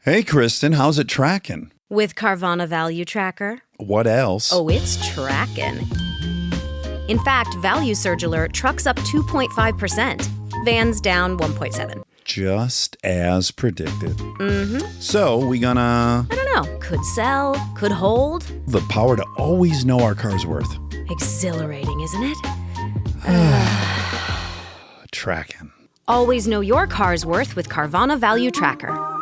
Hey, Kristen, how's it tracking? With Carvana Value Tracker. What else? Oh, it's tracking. In fact, Value Surge Alert trucks up 2.5%. Vans down 1.7. Just as predicted. Mm-hmm. So, we gonna... I don't know. Could sell, could hold. The power to always know our car's worth. Exhilarating, isn't it? Tracking. Always know your car's worth with Carvana Value Tracker.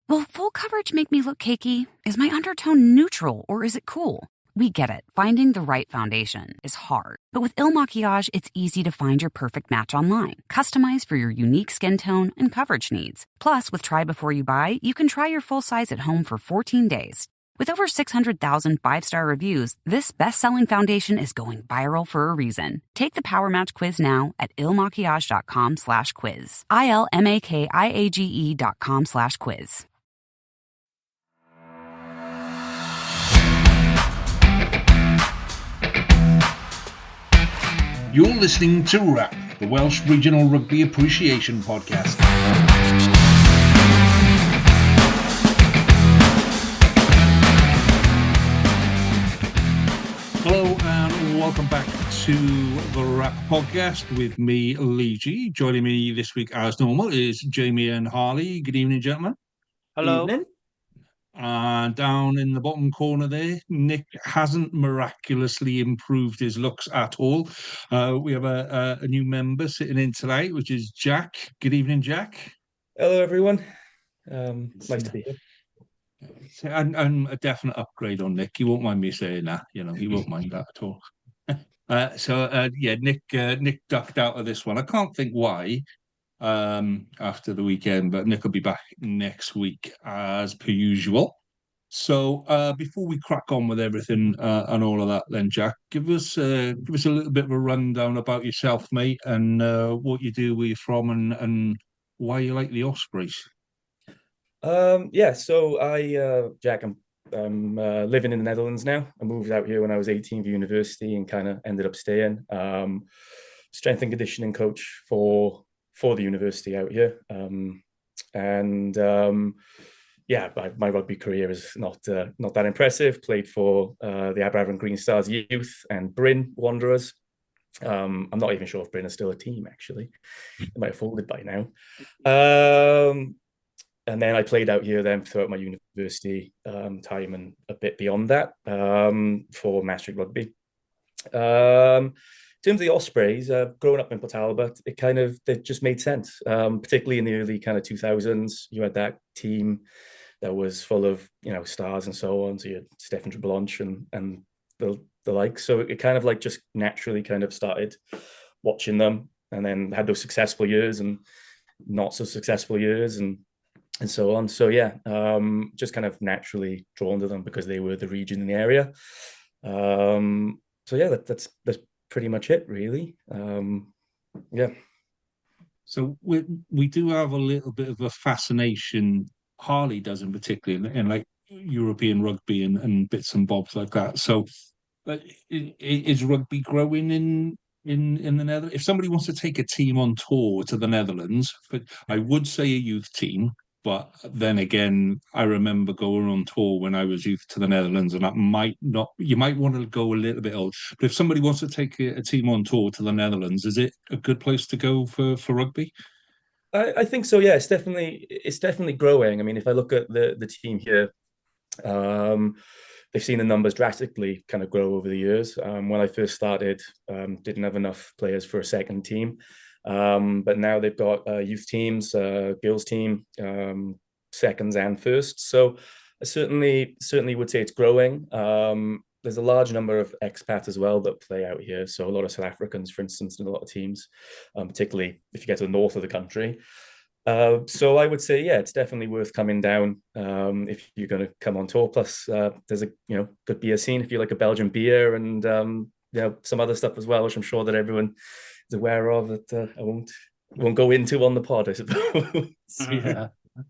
Will full coverage make me look cakey? Is my undertone neutral or is it cool? We get it. Finding the right foundation is hard. But with Il Maquillage, it's easy to find your perfect match online, customized for your unique skin tone and coverage needs. Plus, with Try Before You Buy, you can try your full size at home for 14 days. With over 600,000 five-star reviews, this best-selling foundation is going viral for a reason. Take the Power Match quiz now at ilmaquillage.com/quiz. ILMAKIAGE.com/quiz. You're listening to RAP, the Welsh Regional Rugby Appreciation Podcast. Hello and welcome back to the RAP Podcast with me, Lee G. Joining me this week as normal is Jamie and Harley. Good evening, gentlemen. Hello. Evening. And down in the bottom corner there, Nick hasn't miraculously improved his looks at all. We have a new member sitting in tonight, which is Jack. Good evening, Jack. Hello, everyone. Nice to be here. And a definite upgrade on Nick. You won't mind me saying that. You know, he won't mind that at all. Nick ducked out of this one. I can't think why. After the weekend, but Nick will be back next week as per usual. So before we crack on with everything and all of that, then Jack, give us a little bit of a rundown about yourself, mate, and what you do, where you're from, and why you like the Ospreys. So Jack, I'm living in the Netherlands now. I moved out here when I was 18 for university and kind of ended up staying. Strength and conditioning coach for the university out here. My rugby career is not that impressive. Played for the Aberafan Green Stars Youth and Bryn Wanderers. I'm not even sure if Bryn is still a team, actually. They might have folded by now. And then I played out here then throughout my university time and a bit beyond that for Maastricht Rugby. In terms of the Ospreys, growing up in Port Talbot, it just made sense, particularly in the early kind of 2000s. You had that team that was full of, stars and so on. So you had Stefan Treblanche and the like. So it kind of like just naturally kind of started watching them, and then had those successful years and not so successful years and so on. So just kind of naturally drawn to them because they were the region in the area. That's pretty much it, really. So we do have a little bit of a fascination, Harley does in particular, in like European rugby and bits and bobs like that. So is rugby growing in the Netherlands? If somebody wants to take a team on tour to the Netherlands, but I would say a youth team, but then again, I remember going on tour when I was youth to the Netherlands, and you might want to go a little bit old. But if somebody wants to take a team on tour to the Netherlands, is it a good place to go for rugby? I think so. Yeah, it's definitely growing. I mean, if I look at the team here, they've seen the numbers drastically kind of grow over the years. When I first started, didn't have enough players for a second team. But now they've got youth teams, girls team, seconds and firsts. So I certainly would say it's growing. There's a large number of expats as well that play out here. So a lot of South Africans, for instance, in a lot of teams, particularly if you get to the north of the country. So I would say, it's definitely worth coming down if you're going to come on tour. Plus, there's a good beer scene if you like a Belgian beer and some other stuff as well, which I'm sure that everyone is aware of that I won't go into on the pod, I suppose.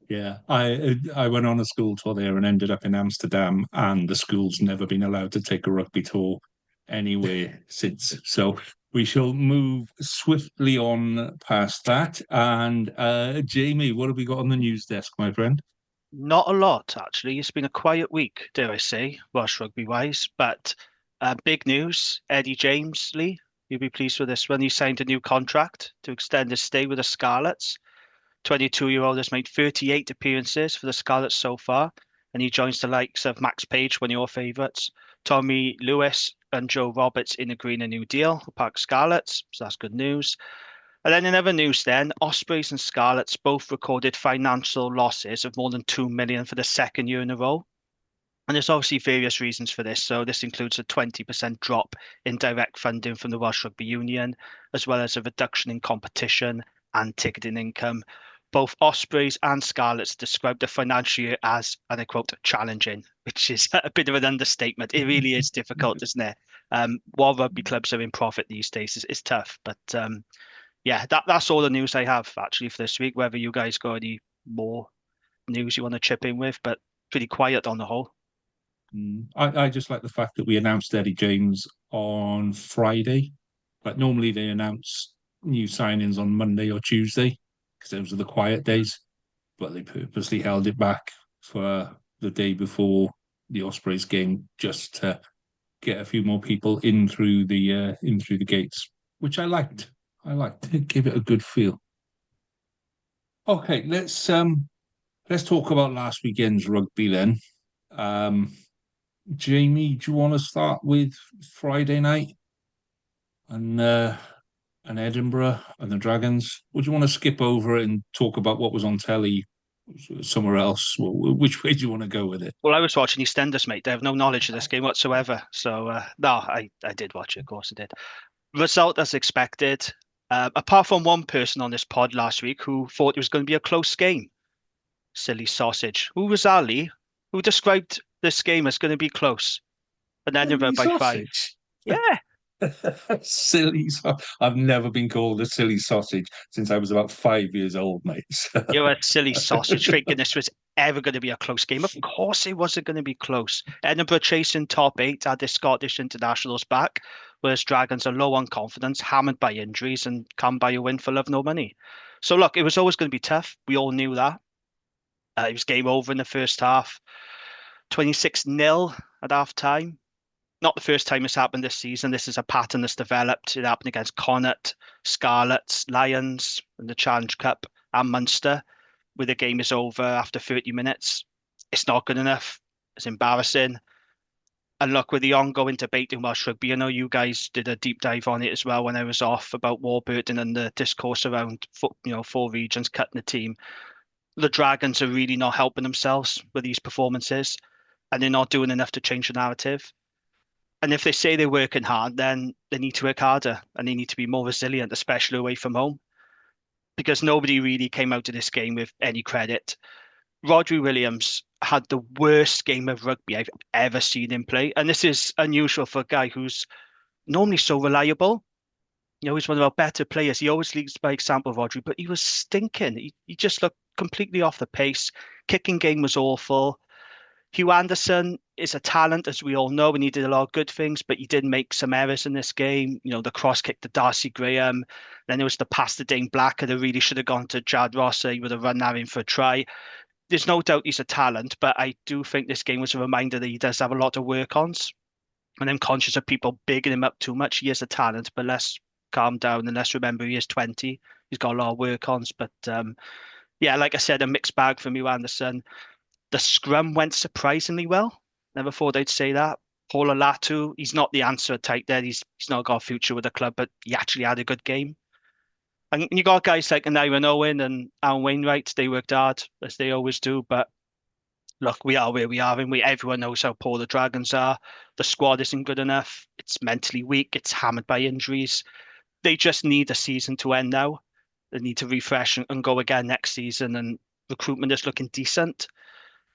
Yeah. I went on a school tour there and ended up in Amsterdam, and the school's never been allowed to take a rugby tour anywhere since. So we shall move swiftly on past that. And Jamie, what have we got on the news desk, my friend? Not a lot, actually. It's been a quiet week, dare I say, Welsh rugby-wise. But big news, Eddie James, Lee, you'll be pleased with this one. He signed a new contract to extend his stay with the Scarlets. 22-year-old has made 38 appearances for the Scarlets so far, and he joins the likes of Max Page, one of your favourites, Tommy Lewis and Joe Roberts in agreeing a new deal for Park Scarlets, so that's good news. And then in other news then, Ospreys and Scarlets both recorded financial losses of more than 2 million for the second year in a row. And there's obviously various reasons for this. So this includes a 20% drop in direct funding from the Welsh Rugby Union, as well as a reduction in competition and ticketing income. Both Ospreys and Scarlets described the financial year as, and I quote, challenging, which is a bit of an understatement. It really is difficult, isn't it? While rugby clubs are in profit these days, it's tough. But yeah, that's all the news I have actually for this week. Whether you guys got any more news you want to chip in with, but pretty quiet on the whole. I just like the fact that we announced Eddie James on Friday. Like normally they announce new signings on Monday or Tuesday because those are the quiet days, but they purposely held it back for the day before the Ospreys game just to get a few more people in through the gates, which I liked. I liked it. Give it a good feel. Okay, let's talk about last weekend's rugby then. Jamie, do you want to start with Friday night and Edinburgh and the Dragons? Or do you want to skip over it and talk about what was on telly somewhere else? Which way do you want to go with it? Well, I was watching EastEnders, mate. I have no knowledge of this game whatsoever. So no, I did watch it, of course I did. Result as expected. Apart from one person on this pod last week who thought it was going to be a close game. Silly sausage. Who was Ali? Who described this game as going to be close? And Edinburgh by Sausage. 5. Yeah. Silly. I've never been called a silly sausage since I was about 5 years old, mate. You're a silly sausage thinking this was ever going to be a close game. Of course it wasn't going to be close. Edinburgh chasing top 8, had the Scottish internationals back, whereas Dragons are low on confidence, hammered by injuries, and come by a win for love no money. So look, it was always going to be tough. We all knew that. It was game over in the first half. 26-0 at half time. Not the first time it's happened this season. This is a pattern that's developed. It happened against Connacht, Scarlets, Lions in the Challenge Cup, and Munster, where the game is over after 30 minutes. It's not good enough. It's embarrassing. And look, with the ongoing debate in Welsh rugby, I know you guys did a deep dive on it as well when I was off about Warburton and the discourse around, 4 regions cutting the team. The Dragons are really not helping themselves with these performances, and they're not doing enough to change the narrative. And if they say they're working hard, then they need to work harder and they need to be more resilient, especially away from home, because nobody really came out of this game with any credit. Rodri Williams had the worst game of rugby I've ever seen him play. And this is unusual for a guy who's normally so reliable. He's one of our better players. He always leads by example, Rodri, but he was stinking. He just looked completely off the pace. Kicking game was awful. Hugh Anderson is a talent, as we all know, and he did a lot of good things, but he did make some errors in this game. The cross kick to Darcy Graham. Then there was the pass to Dane Blacker that really should have gone to Jad Rosser. He would have run that in for a try. There's no doubt he's a talent, but I do think this game was a reminder that he does have a lot of work-ons. And I'm conscious of people bigging him up too much. He is a talent, but let's calm down and let's remember he is 20. He's got a lot of work-ons. But yeah, like I said, a mixed bag from Hugh Anderson. The scrum went surprisingly well. Never thought I'd say that. Paul Olatu, he's not the answer at tight there. He's not got a future with the club, but he actually had a good game. And you got guys like Aneirin Owen and Alan Wainwright. They worked hard, as they always do. But look, we are where we are, and everyone knows how poor the Dragons are. The squad isn't good enough. It's mentally weak. It's hammered by injuries. They just need a season to end now. They need to refresh and go again next season. And recruitment is looking decent.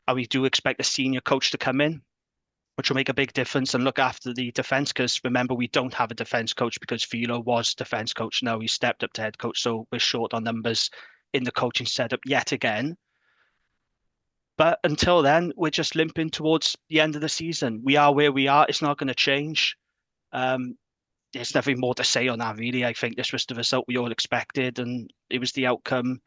And we do expect a senior coach to come in, which will make a big difference and look after the defence. Because remember, we don't have a defence coach because Philo was defence coach. Now he's stepped up to head coach. So we're short on numbers in the coaching setup yet again. But until then, we're just limping towards the end of the season. We are where we are. It's not going to change. There's nothing more to say on that, really. I think this was the result we all expected, and it was the outcome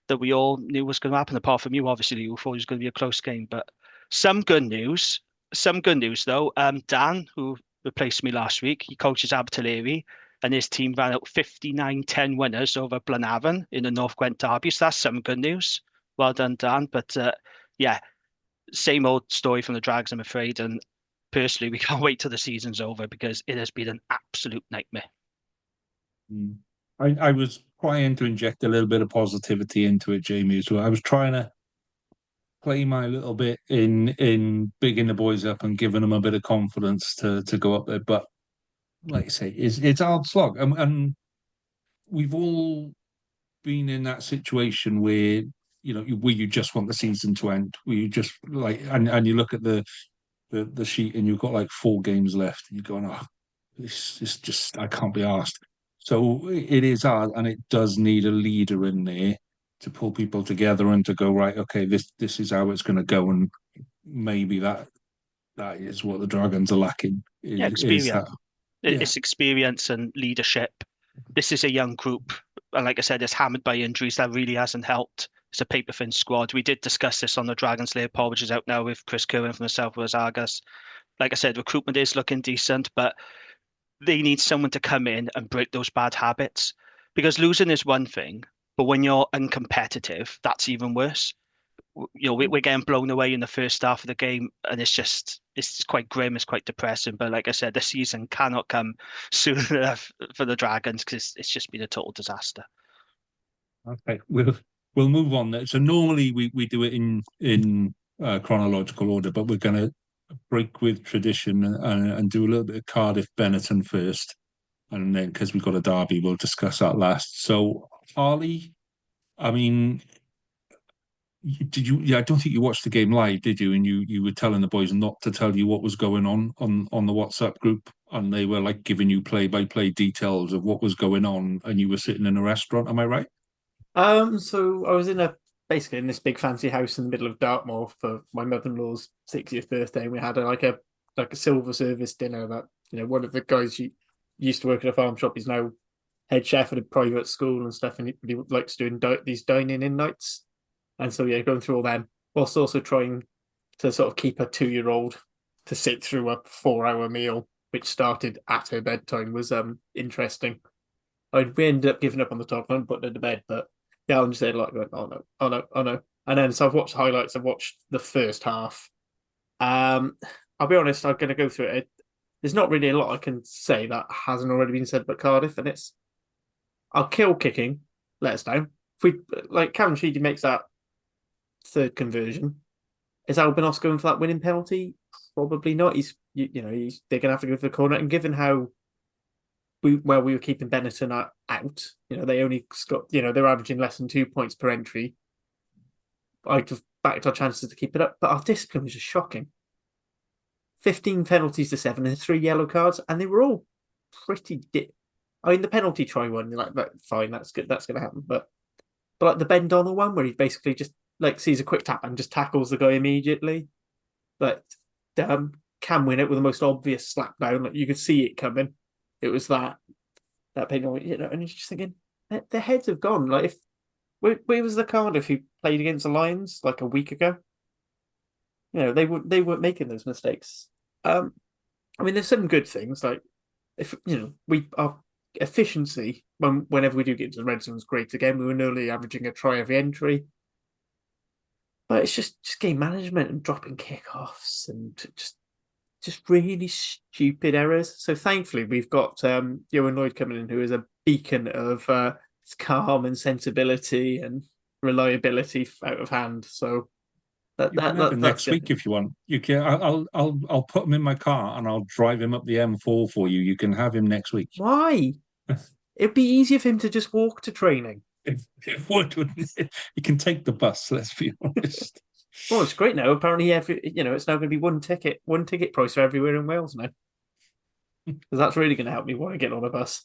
that we all knew was going to happen. Apart from you, obviously, you thought it was going to be a close game. But some good news. Some good news though. Dan, who replaced me last week, he coaches Abertillery, and his team ran out 59-10 winners over Blenavon in the North Gwent derby. So that's some good news. Well done, Dan. But yeah, same old story from the Drags, I'm afraid. And personally, we can't wait till the season's over because it has been an absolute nightmare. I was trying to inject a little bit of positivity into it, Jamie, as well. I was trying to play my little bit in bigging the boys up and giving them a bit of confidence to go up there. But like I say, it's a hard slog, and we've all been in that situation where where you just want the season to end, where you just like, and you look at the sheet and you've got like 4 games left, and you're going, oh, this is just, I can't be asked. So it is hard, and it does need a leader in there to pull people together and to go, right, okay, this is how it's going to go, and maybe that is what the Dragons are lacking. Yeah, experience. It's experience and leadership. This is a young group, and like I said, it's hammered by injuries. That really hasn't helped. It's a paper thin squad. We did discuss this on the Dragon Slayer pod, which is out now, with Chris Curran from the South Wales Argus. Like I said, recruitment is looking decent, but they need someone to come in and break those bad habits. Because losing is one thing, but when you're uncompetitive, that's even worse. We're getting blown away in the first half of the game, and it's quite grim, it's quite depressing. But like I said, the season cannot come soon enough for the Dragons because it's just been a total disaster. Okay, we'll move on. So normally we do it in chronological order, but we're going to break with tradition and do a little bit of Cardiff Benetton first, and then because we've got a derby, we'll discuss that last. So Harley, I mean, did you? Yeah, I don't think you watched the game live, did you? And you were telling the boys not to tell you what was going on the WhatsApp group, and they were like giving you play-by-play details of what was going on, and you were sitting in a restaurant. Am I right? So I was basically in this big fancy house in the middle of Dartmoor for my mother-in-law's 60th birthday, and we had a silver service dinner that one of the guys who used to work at a farm shop is now head chef at a private school and stuff, and he likes doing these dining-in nights. And so, yeah, going through all them, whilst also trying to sort of keep a 2-year-old to sit through a 4-hour meal, which started at her bedtime, was interesting. We ended up giving up on the top and putting her to bed, but yeah, I'm just there like going, oh no, oh no, oh no. And then, so I've watched highlights, I've watched the first half. I'll be honest, I'm going to go through it. There's not really a lot I can say that hasn't already been said about Cardiff, and it's our kill kicking let us down. If we, like, Callum Sheedy makes that 3rd conversion, is Albinos going for that winning penalty? Probably not. They're going to have to go for the corner, and given how we were keeping Benetton out, they only got, they're averaging less than 2 points per entry. I'd have backed our chances to keep it up, but our discipline was just shocking. 15 penalties to 7 and 3 yellow cards, and they were all pretty. I mean, the penalty try one, you're like, fine, that's good, that's going to happen. But like the Ben Donnell one, where he basically just like sees a quick tap and just tackles the guy immediately. But can win it with the most obvious slap down, like you could see it coming. It was that penalty, and you're just thinking their heads have gone. Like, if where was the Cardiff who played against the Lions like a week ago? They weren't making those mistakes. I mean, there's some good things, like if our efficiency whenever we do get to the red zone is great again. We were nearly averaging a try every entry, but it's just game management and dropping kickoffs and just really stupid errors. So thankfully we've got Johan Lloyd coming in, who is a beacon of calm and sensibility and reliability out of hand. So you can have him next week if you want. You can. I'll put him in my car and I'll drive him up the M4 for you. You can have him next week. Why? It'd be easier for him to just walk to training. It would, wouldn't it? You can take the bus. Let's be honest. Well, it's great now. Apparently, it's now going to be one ticket price for everywhere in Wales now. Because that's really going to help me when I get on a bus.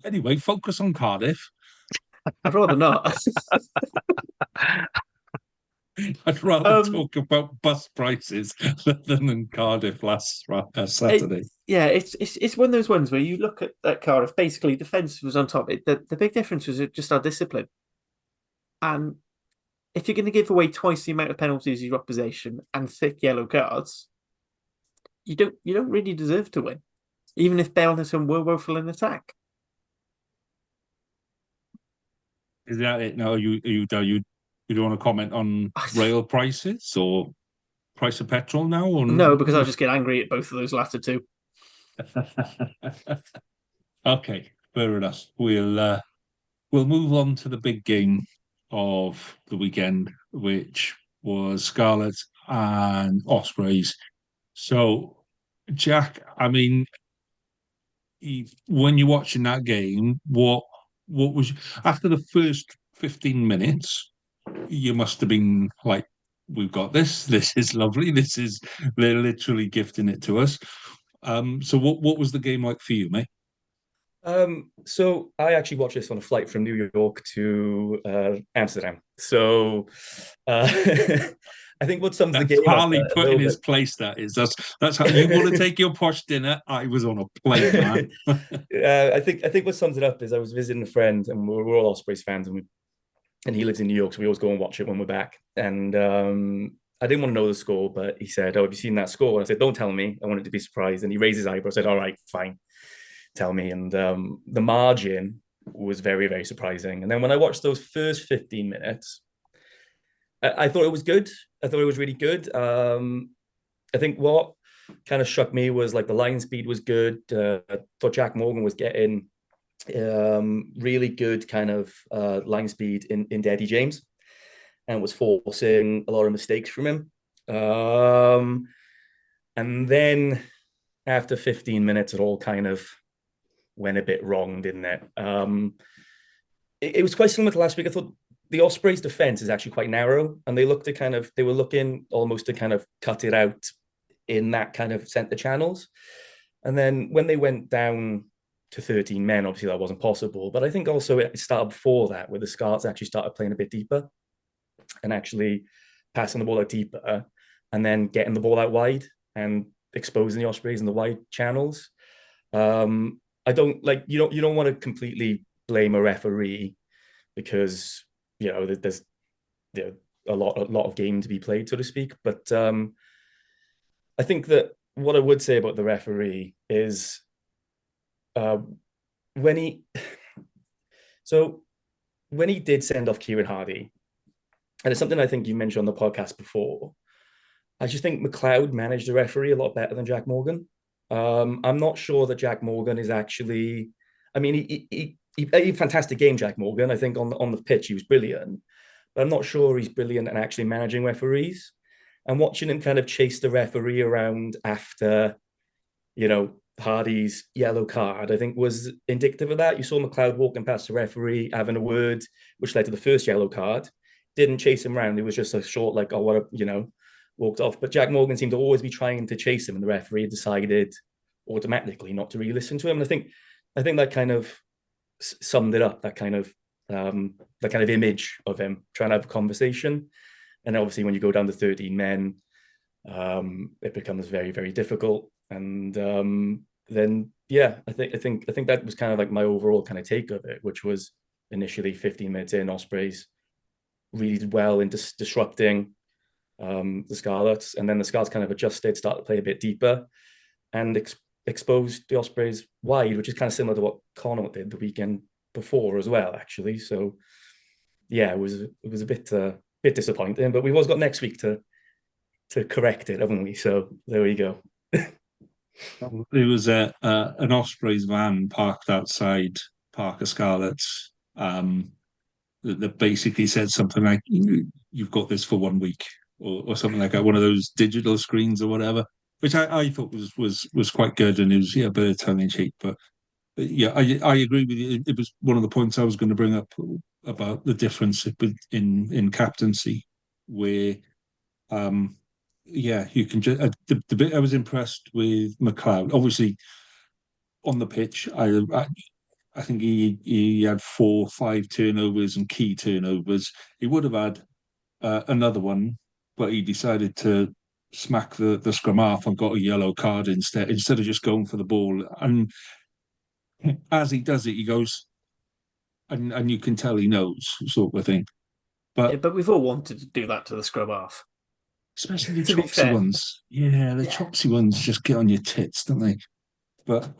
Anyway, focus on Cardiff. I'd rather not. I'd rather Um, talk about bus prices than in Cardiff last Saturday. it's one of those ones where you look at Cardiff. Basically, defence was on top. The big difference was just our discipline. And if you're going to give away twice the amount of penalties as your opposition and thick yellow cards, you don't really deserve to win, even if Bellingham were woeful in attack. Is that it? No, you don't want to comment on rail prices or price of petrol now? Or No, because I just get angry at both of those latter two. Okay, fair enough. We'll move on to the big game of the weekend, which was Scarlet and Ospreys. So, Jack, I mean, when you're watching that game, what was after the first 15 minutes, you must have been like, we've got this. This is lovely. They're literally gifting it to us. So what was the game like for you, mate? So I actually watched this on a flight from New York to Amsterdam. So I think what sums the game Harley up put in his place. That's how you want to take your posh dinner. I was on a plane, man. I think what sums it up is I was visiting a friend, and we're all Ospreys fans, and he lives in New York, so we always go and watch it when we're back. And I didn't want to know the score, but he said, "Oh, have you seen that score?" And I said, "Don't tell me. I wanted to be surprised." And he raised his eyebrow, said, "All right, fine, tell me." And the margin was very, very surprising. And then when I watched those first 15 minutes, I thought it was good. I thought it was really good. I think what kind of struck me was like the line speed was good. I thought Jack Morgan was getting really good kind of line speed in Eddie James, and was forcing a lot of mistakes from him. And then after 15 minutes, it all kind of went a bit wrong, didn't it? It was quite similar to last week. I thought the Ospreys' defense is actually quite narrow, and they were looking almost to kind of cut it out in that kind of center channels. And then when they went down to 13 men, obviously that wasn't possible. But I think also it started before that, where the Scarlets actually started playing a bit deeper and actually passing the ball out deeper, and then getting the ball out wide and exposing the Ospreys in the wide channels. I don't like you don't want to completely blame a referee, because there's a lot of game to be played, so to speak. But I think that what I would say about the referee is when he did send off Kieran Hardy, and it's something I think you mentioned on the podcast before, I just think McLeod managed the referee a lot better than Jack Morgan. I'm not sure that Jack Morgan is actually. I mean, he played a fantastic game, Jack Morgan. I think on the pitch he was brilliant, but I'm not sure he's brilliant at actually managing referees. And watching him kind of chase the referee around after, Hardy's yellow card, I think was indicative of that. You saw McLeod walking past the referee, having a word, which led to the first yellow card. Didn't chase him around. It was just a short, like, oh, what walked off. But Jack Morgan seemed to always be trying to chase him, and the referee decided automatically not to really listen to him. And I think that kind of summed it up. That kind of image of him trying to have a conversation. And obviously, when you go down to 13 men, it becomes very, very difficult. And then, I think that was kind of like my overall kind of take of it, which was initially 15 minutes in, Ospreys really did well in disrupting the Scarlets, and then the Scarlets kind of adjusted, started to play a bit deeper, and exposed the Ospreys wide, which is kind of similar to what Connaught did the weekend before as well, actually. So, it was a bit disappointing, but we've always got next week to correct it, haven't we? So there we go. There was an Ospreys van parked outside Parker Scarlets that basically said something like, "You've got this for 1 week," or something like that. One of those digital screens or whatever, which I thought was quite good, and it was a bit of tongue in cheek. But I agree with you. It was one of the points I was going to bring up about the difference in captaincy, where you can just the bit I was impressed with McLeod. Obviously, on the pitch, I think he had 4-5 turnovers and key turnovers. He would have had another one, but he decided to smack the scrum half and got a yellow card instead of just going for the ball. And as he does it, he goes, and you can tell he knows, sort of thing. Yeah, But but we've all wanted to do that to the scrum half. especially the To be chopsy fair, ones, yeah, the yeah, chopsy ones just get on your tits, don't they? But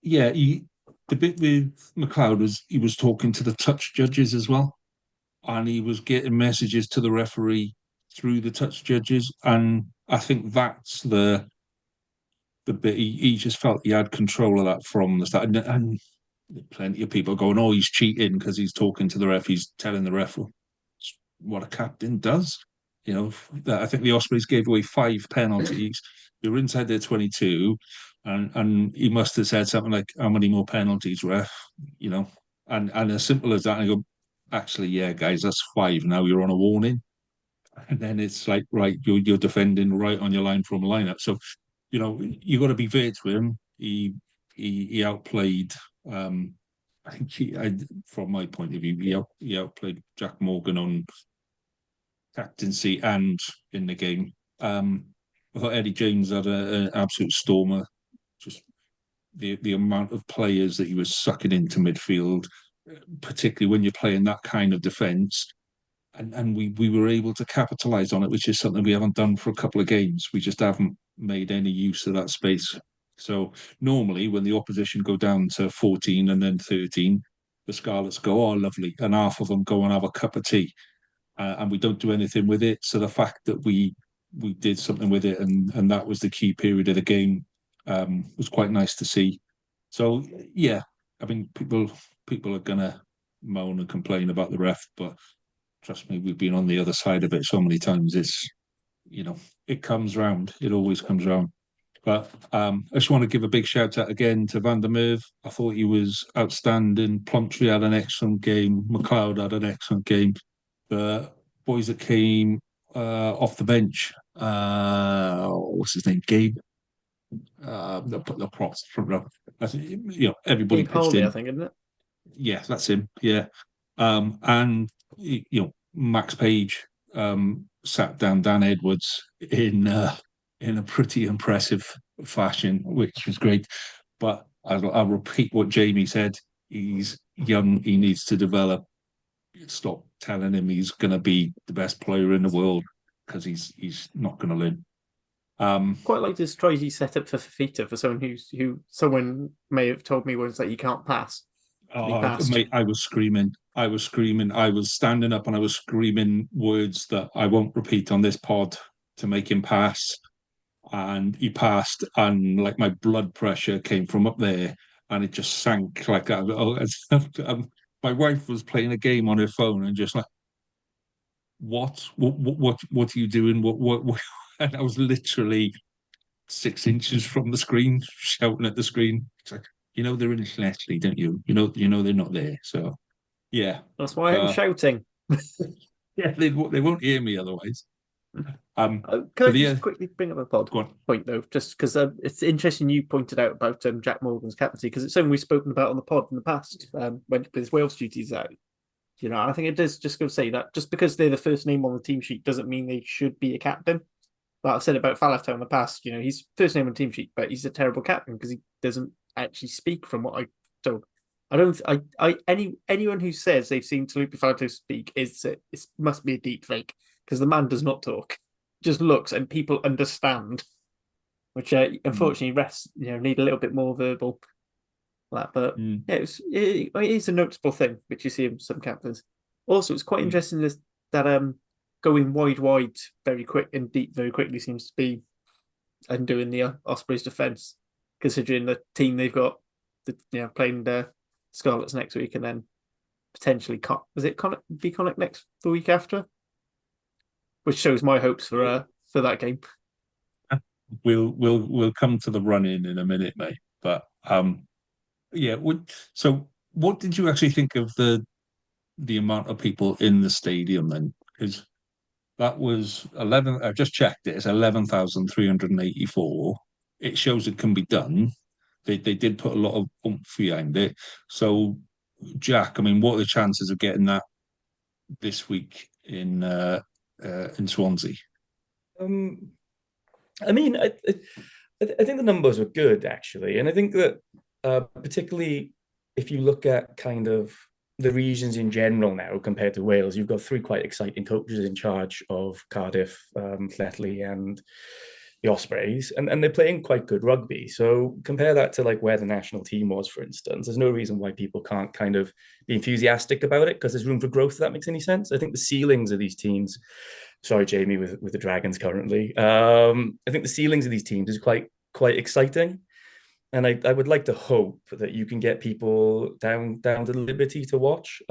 yeah, the bit with McLeod was he was talking to the touch judges as well, and he was getting messages to the referee through the touch judges, and I think that's the bit he just felt he had control of that from the start, and plenty of people going, "Oh, he's cheating because he's talking to the ref, he's telling the ref what a captain does." You know, I think the Ospreys gave away 5 penalties. They were inside their 22, and he must have said something like, "How many more penalties, ref?" You know, and as simple as that, and I go, "Actually, yeah, guys, that's 5. Now you're on a warning." And then it's like, right, you're defending right on your line from a lineup. So, you know, you got to be fair to him. He outplayed. I think from my point of view, he outplayed Jack Morgan on captaincy and in the game. I thought Eddie James had an absolute stormer. Just the amount of players that he was sucking into midfield, particularly when you're playing that kind of defence. And we were able to capitalise on it, which is something we haven't done for a couple of games. We just haven't made any use of that space. So normally, when the opposition go down to 14 and then 13, the Scarlets go, "Oh, lovely," and half of them go and have a cup of tea, and we don't do anything with it. So the fact that we did something with it, and that was the key period of the game, was quite nice to see. So yeah, I mean, people are gonna moan and complain about the ref, but trust me, we've been on the other side of it so many times. It's, you know, it comes round. It always comes round. But I just want to give a big shout out again to Van der Merwe. I thought he was outstanding. Plumtree had an excellent game. McLeod had an excellent game. The boys that came off the bench, what's his name? Gabe. The props from the, I think, you know, everybody Gabe pitched Harley, I in. think, isn't it? Yeah, that's him. Yeah. And you know, Max Page sat down Dan Edwards in a pretty impressive fashion, which was great. But I'll repeat what Jamie said. He's young. He needs to develop. Stop telling him he's going to be the best player in the world, because he's not going to learn. Quite like this try he set up for Fafita for someone who someone may have told me once that he can't pass. He Oh, passed. mate, I was screaming. I was screaming. I was standing up and I was screaming words that I won't repeat on this pod to make him pass. And he passed, and like my blood pressure came from up there, and it just sank like that. My wife was playing a game on her phone and just like, what are you doing? What? And I was literally 6 inches from the screen, shouting at the screen. It's like, you know, they're in Leslie, don't you? You know they're not there. So yeah, That's why I'm shouting. yeah, they won't hear me otherwise. Can I But just yeah, quickly bring up a pod go on. point though, just because it's interesting you pointed out about Jack Morgan's captaincy, because it's something we've spoken about on the pod in the past when his Wales duties out. You know, I think it does just go to say that just because they're the first name on the team sheet doesn't mean they should be a captain. Like I've said about Falafel in the past, you know, he's first name on the team sheet, but he's a terrible captain because he doesn't actually speak. From what I told, I don't. Anyone who says they've seen Talupi Falafel speak it must be a deep fake, because the man does not talk, just looks, and people understand. Which unfortunately, refs need a little bit more verbal. That, but yeah, it is a noticeable thing which you see in some captains. Also, it's quite interesting that going wide very quick and deep very quickly seems to be undoing the Ospreys defence, considering the team they've got, playing the Scarlets next week, and then potentially Connacht next the week after, which shows my hopes for that game. We'll come to the run in a minute, mate. But yeah. So what did you actually think of the amount of people in the stadium then? Because that was 11. I've just checked it. It's 11,384. It shows it can be done. They did put a lot of oomph behind it. So, Jack, I mean, what are the chances of getting that this week in in Swansea? I mean, I think the numbers were good actually, and I think that particularly if you look at kind of the regions in general now compared to Wales, you've got three quite exciting coaches in charge of Cardiff, Llanelli, and the Ospreys, and they're playing quite good rugby. So compare that to like where the national team was, for instance. There's no reason why people can't kind of be enthusiastic about it because there's room for growth, if that makes any sense. I think the ceilings of these teams, sorry, Jamie, with the Dragons currently, I think the ceilings of these teams is quite exciting. And I would like to hope that you can get people down to Liberty to watch.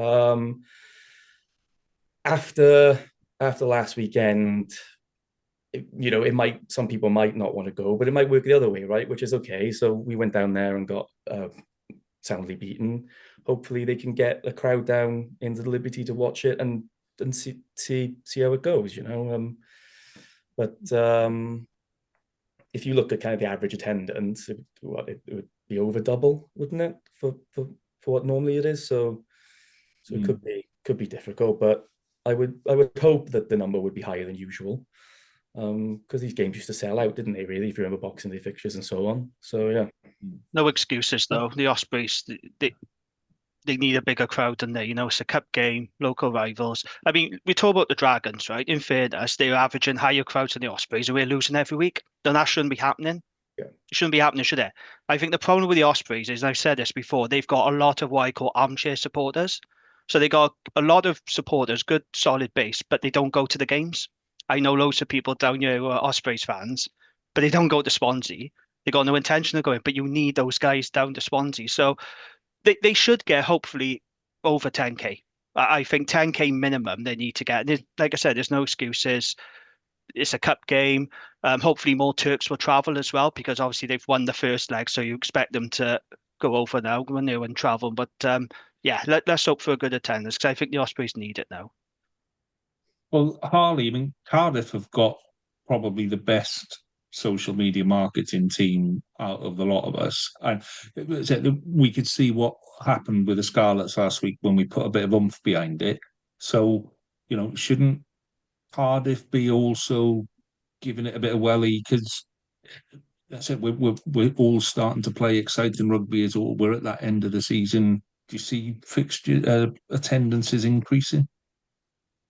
After last weekend, it might, some people might not want to go, but it might work the other way, right? Which is okay. So we went down there and got soundly beaten. Hopefully they can get a crowd down into the Liberty to watch it and see how it goes, But if you look at kind of the average attendance, it would be over double, wouldn't it, for what normally it is? So it could be difficult, but I would hope that the number would be higher than usual. Because these games used to sell out, didn't they, really, if you remember Boxing Day fixtures and so on. So yeah. No excuses though. The Ospreys, they need a bigger crowd than they, it's a cup game, local rivals. I mean, we talk about the Dragons, right? In fairness, they're averaging higher crowds than the Ospreys, and we're losing every week. Then that shouldn't be happening. Yeah. It shouldn't be happening, should it? I think the problem with the Ospreys is, and I've said this before, they've got a lot of what I call armchair supporters. So they got a lot of supporters, good solid base, but they don't go to the games. I know loads of people down here who are Ospreys fans, but they don't go to Swansea. They got no intention of going, but you need those guys down to Swansea. So they should get hopefully over 10K. I think 10K minimum they need to get. Like I said, there's no excuses. It's a cup game. Hopefully more Turks will travel as well, because obviously they've won the first leg, so you expect them to go over now when they're in travel. But yeah, let's hope for a good attendance, because I think the Ospreys need it now. Well, Harley, I mean, Cardiff have got probably the best social media marketing team out of the lot of us. And we could see what happened with the Scarlets last week when we put a bit of oomph behind it. So, shouldn't Cardiff be also giving it a bit of welly? Because that's it, we're all starting to play exciting rugby as well. We're at that end of the season. Do you see fixture attendances increasing?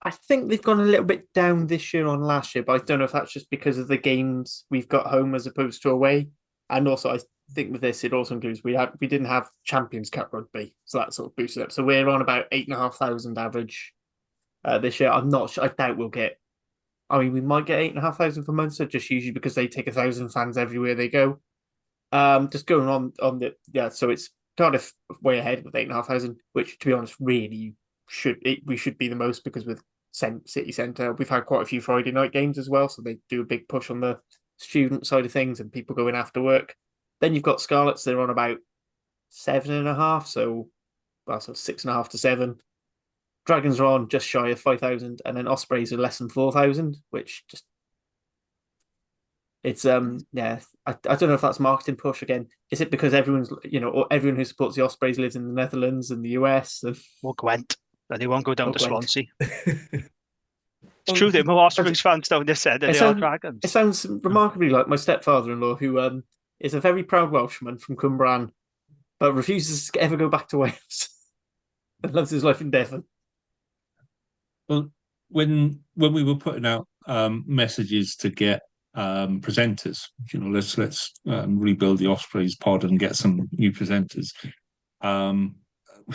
I think they've gone a little bit down this year on last year, but I don't know if that's just because of the games we've got home as opposed to away. And also, I think with this, it also includes we didn't have Champions Cup rugby, so that sort of boosted up. So we're on about 8,500 average this year. I'm not sure. I doubt we'll get. I mean, we might get 8,500 for Munster, just usually because they take 1,000 fans everywhere they go. Just going on the so it's Cardiff way ahead with 8,500, which, to be honest, really we should be the most, because with City Centre, we've had quite a few Friday night games as well, so they do a big push on the student side of things and people going after work. Then you've got Scarlets, they're on about 7.5, so 6.5 to 7. Dragons are on just shy of 5,000, and then Ospreys are less than 4,000, which just it's yeah. I don't know if that's marketing push again. Is it because everyone's everyone who supports the Ospreys lives in the Netherlands and the US? And Or Gwent. They won't go down to Gwent. Swansea. It's true, there are more Ospreys fans down this end than they are Dragons. It sounds remarkably like my stepfather-in-law, who is a very proud Welshman from Cwmbran, but refuses to ever go back to Wales and loves his life in Devon. Well, when we were putting out messages to get presenters, let's rebuild the Ospreys pod and get some new presenters.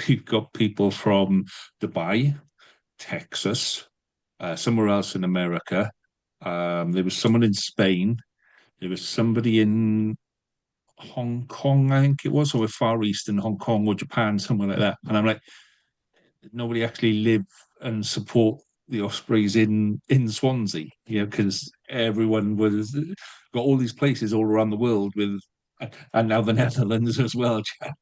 We've got people from Dubai, Texas, somewhere else in America. There was someone in Spain. There was somebody in Hong Kong, I think it was, or Far East in Hong Kong or Japan, somewhere like that. And I'm like, nobody actually live and support the Ospreys in Swansea, because everyone got all these places all around the world and now the Netherlands as well, Jack,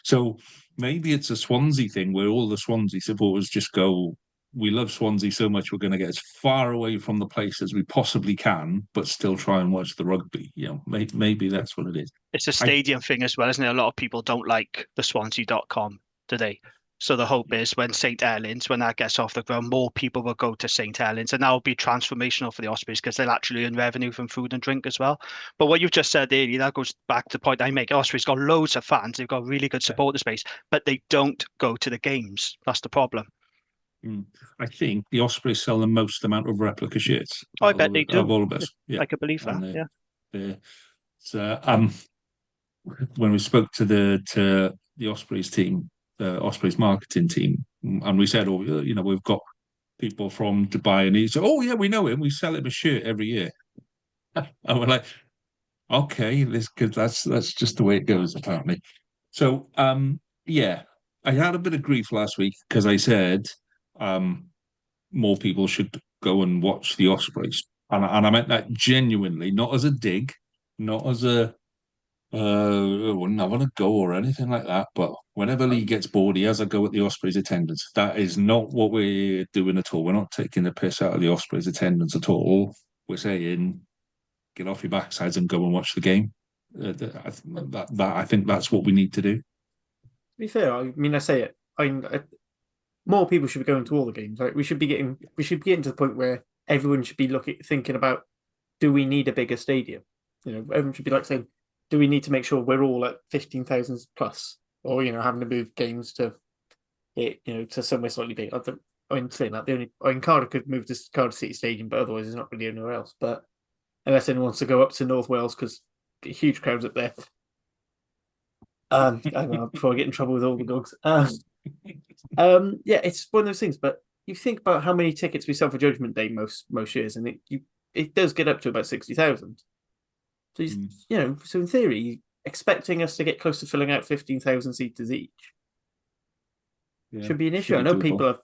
So maybe it's a Swansea thing where all the Swansea supporters just go, we love Swansea so much, we're going to get as far away from the place as we possibly can, but still try and watch the rugby. Maybe that's what it is. It's a stadium thing as well, isn't it? A lot of people don't like the Swansea.com, do they? So the hope is when St. Helens, when that gets off the ground, more people will go to St. Helens, and that will be transformational for the Ospreys because they'll actually earn revenue from food and drink as well. But what you've just said earlier, that goes back to the point I make. Ospreys got loads of fans, they've got really good supporter space, but they don't go to the games. That's the problem. I think the Ospreys sell the most amount of replica shirts. Oh, I bet they do. Of all of us. Yeah. I could believe that. And, yeah. So, when we spoke to the Ospreys team, the Ospreys marketing team, and we said, "Oh, you know, we've got people from Dubai," and he said, "Oh, yeah, we know him. We sell him a shirt every year." And we're like, "Okay, because that's just the way it goes, apparently." So, yeah, I had a bit of grief last week because I said, more people should go and watch the Ospreys, and I meant that genuinely, not as a dig, not as a I wouldn't have a go or anything like that. But whenever Lee gets bored, he has a go at the Ospreys attendance. That is not what we're doing at all. We're not taking the piss out of the Ospreys attendance at all. We're saying, get off your backsides and go and watch the game. I think that's what we need to do. To be fair, I mean, I say it. More people should be going to all the games. Right? We should be getting to the point where everyone should be thinking about, do we need a bigger stadium? You know, everyone should be like saying, do we need to make sure we're all at 15,000 plus, or having to move games to, to somewhere slightly bigger? Saying that Cardiff could move to Cardiff City Stadium, but otherwise there's not really anywhere else. But unless anyone wants to go up to North Wales because huge crowds up there. I don't know, before I get in trouble with all the dogs. Yeah, it's one of those things. But you think about how many tickets we sell for Judgment Day most years, and it does get up to about 60,000. So so in theory, expecting us to get close to filling out 15,000 seaters each should be an issue. I know people have.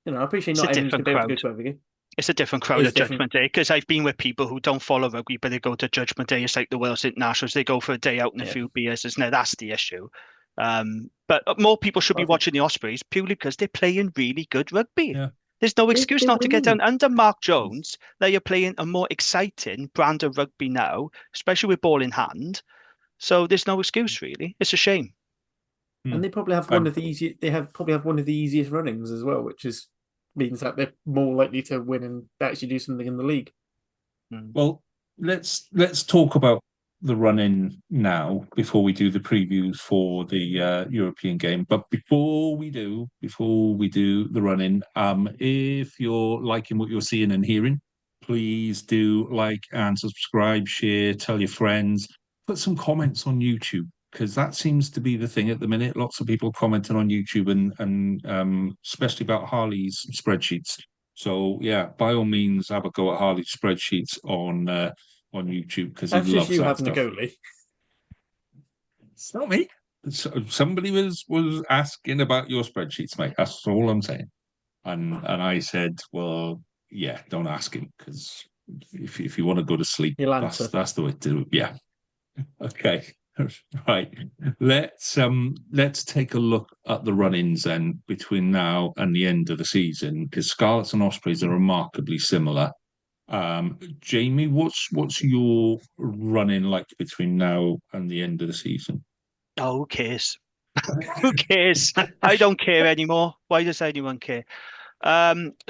I appreciate not everyone's going to be able to go to every game. It's a different crowd at Judgment Day because I've been with people who don't follow rugby, but they go to Judgment Day. It's like the Wales Internationals. They go for a day out and a few beers, isn't it? That's the issue. But more people should be watching the Ospreys purely because they're playing really good rugby. Yeah. There's no excuse not to get down. Under Mark Jones, they are playing a more exciting brand of rugby now, especially with ball in hand. So there's no excuse, really. It's a shame. And they probably have one of the easiest. They probably have one of the easiest runnings as well, which means that they're more likely to win and actually do something in the league. Well, let's talk about the run-in now before we do the previews for the European game. But before we do the run-in, if you're liking what you're seeing and hearing, please do like and subscribe, share, tell your friends, put some comments on YouTube, because that seems to be the thing at the minute. Lots of people commenting on YouTube and especially about Harley's spreadsheets. So yeah, by all means, have a go at Harley's spreadsheets on YouTube because he loves that having stuff. a go, Lee. It's not me. Somebody was asking about your spreadsheets, mate. That's all I'm saying. And I said, well, yeah, don't ask him because if you want to go to sleep, that's the way to do it. Yeah. Okay. Right. Let's take a look at the run-ins then between now and the end of the season, because Scarlets and Ospreys are remarkably similar. Jamie, what's your run-in like between now and the end of the season? Oh, who cares? Who cares? I don't care anymore. Why does anyone care?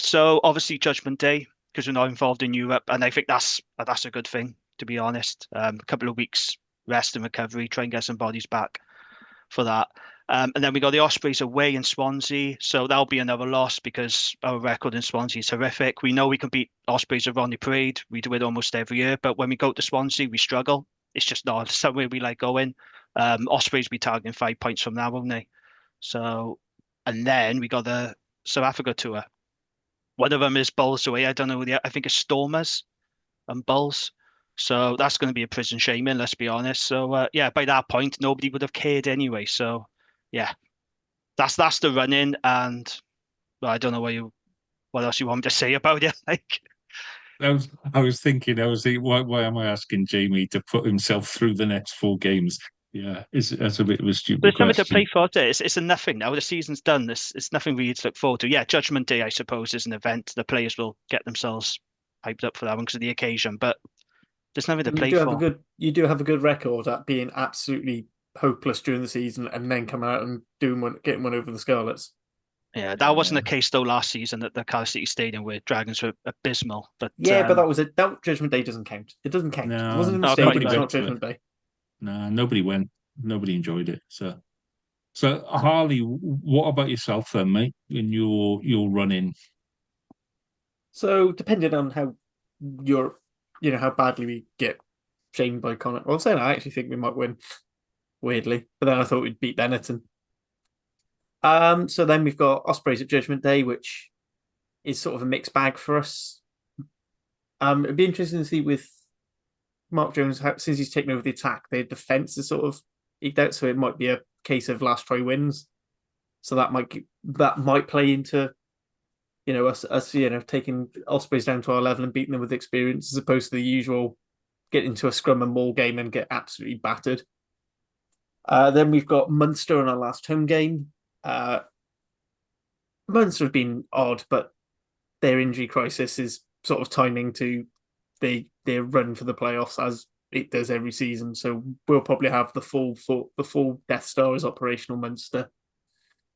So obviously Judgment Day, because we're not involved in Europe, and I think that's a good thing, to be honest. A couple of weeks rest and recovery, try and get some bodies back for that. And then we got the Ospreys away in Swansea, so that'll be another loss because our record in Swansea is horrific. We know we can beat Ospreys at Rodney Parade. We do it almost every year, but when we go to Swansea, we struggle. It's just not somewhere we like going. Ospreys be targeting 5 points from now, won't they? So, and then we got the South Africa tour. One of them is Bulls away. I don't know I think it's Stormers and Bulls. So that's going to be a prison shaming, let's be honest. So yeah, by that point, nobody would have cared anyway. So yeah, that's the run-in. And well, I don't know what else you want me to say about it. Like, I was thinking, why am I asking Jamie to put himself through the next 4 games? Yeah, that's a bit of a stupid there's question. Something to play for. It's a nothing now. The season's done. It's nothing really to look forward to. Yeah, Judgment Day, I suppose, is an event. The players will get themselves hyped up for that one because of the occasion. But there's nothing to play for. You do have a good record at being absolutely hopeless during the season and then come out and getting one over the Scarlets. Yeah, that wasn't the case though last season at the Cardiff City Stadium where Dragons were abysmal. But Yeah, but that Judgment Day doesn't count. It doesn't count. No, It wasn't in the no, stadium. It's quite not Judgment Day. No, nobody went. Nobody enjoyed it. So Harley, what about yourself then, mate? In your running? So depending on how how badly we get shamed by Connacht. Well, I'm saying I actually think we might win. Weirdly, but then I thought we'd beat Benetton. So then we've got Ospreys at Judgment Day, which is sort of a mixed bag for us. It'd be interesting to see with Mark Jones, since he's taken over the attack, their defence is sort of eked out, so it might be a case of last try wins. So that might play into us taking Ospreys down to our level and beating them with experience, as opposed to the usual get into a scrum and maul game and get absolutely battered. Then we've got Munster on our last home game. Munster have been odd, but their injury crisis is sort of timing to their run for the playoffs as it does every season. So we'll probably have the full Death Star as operational Munster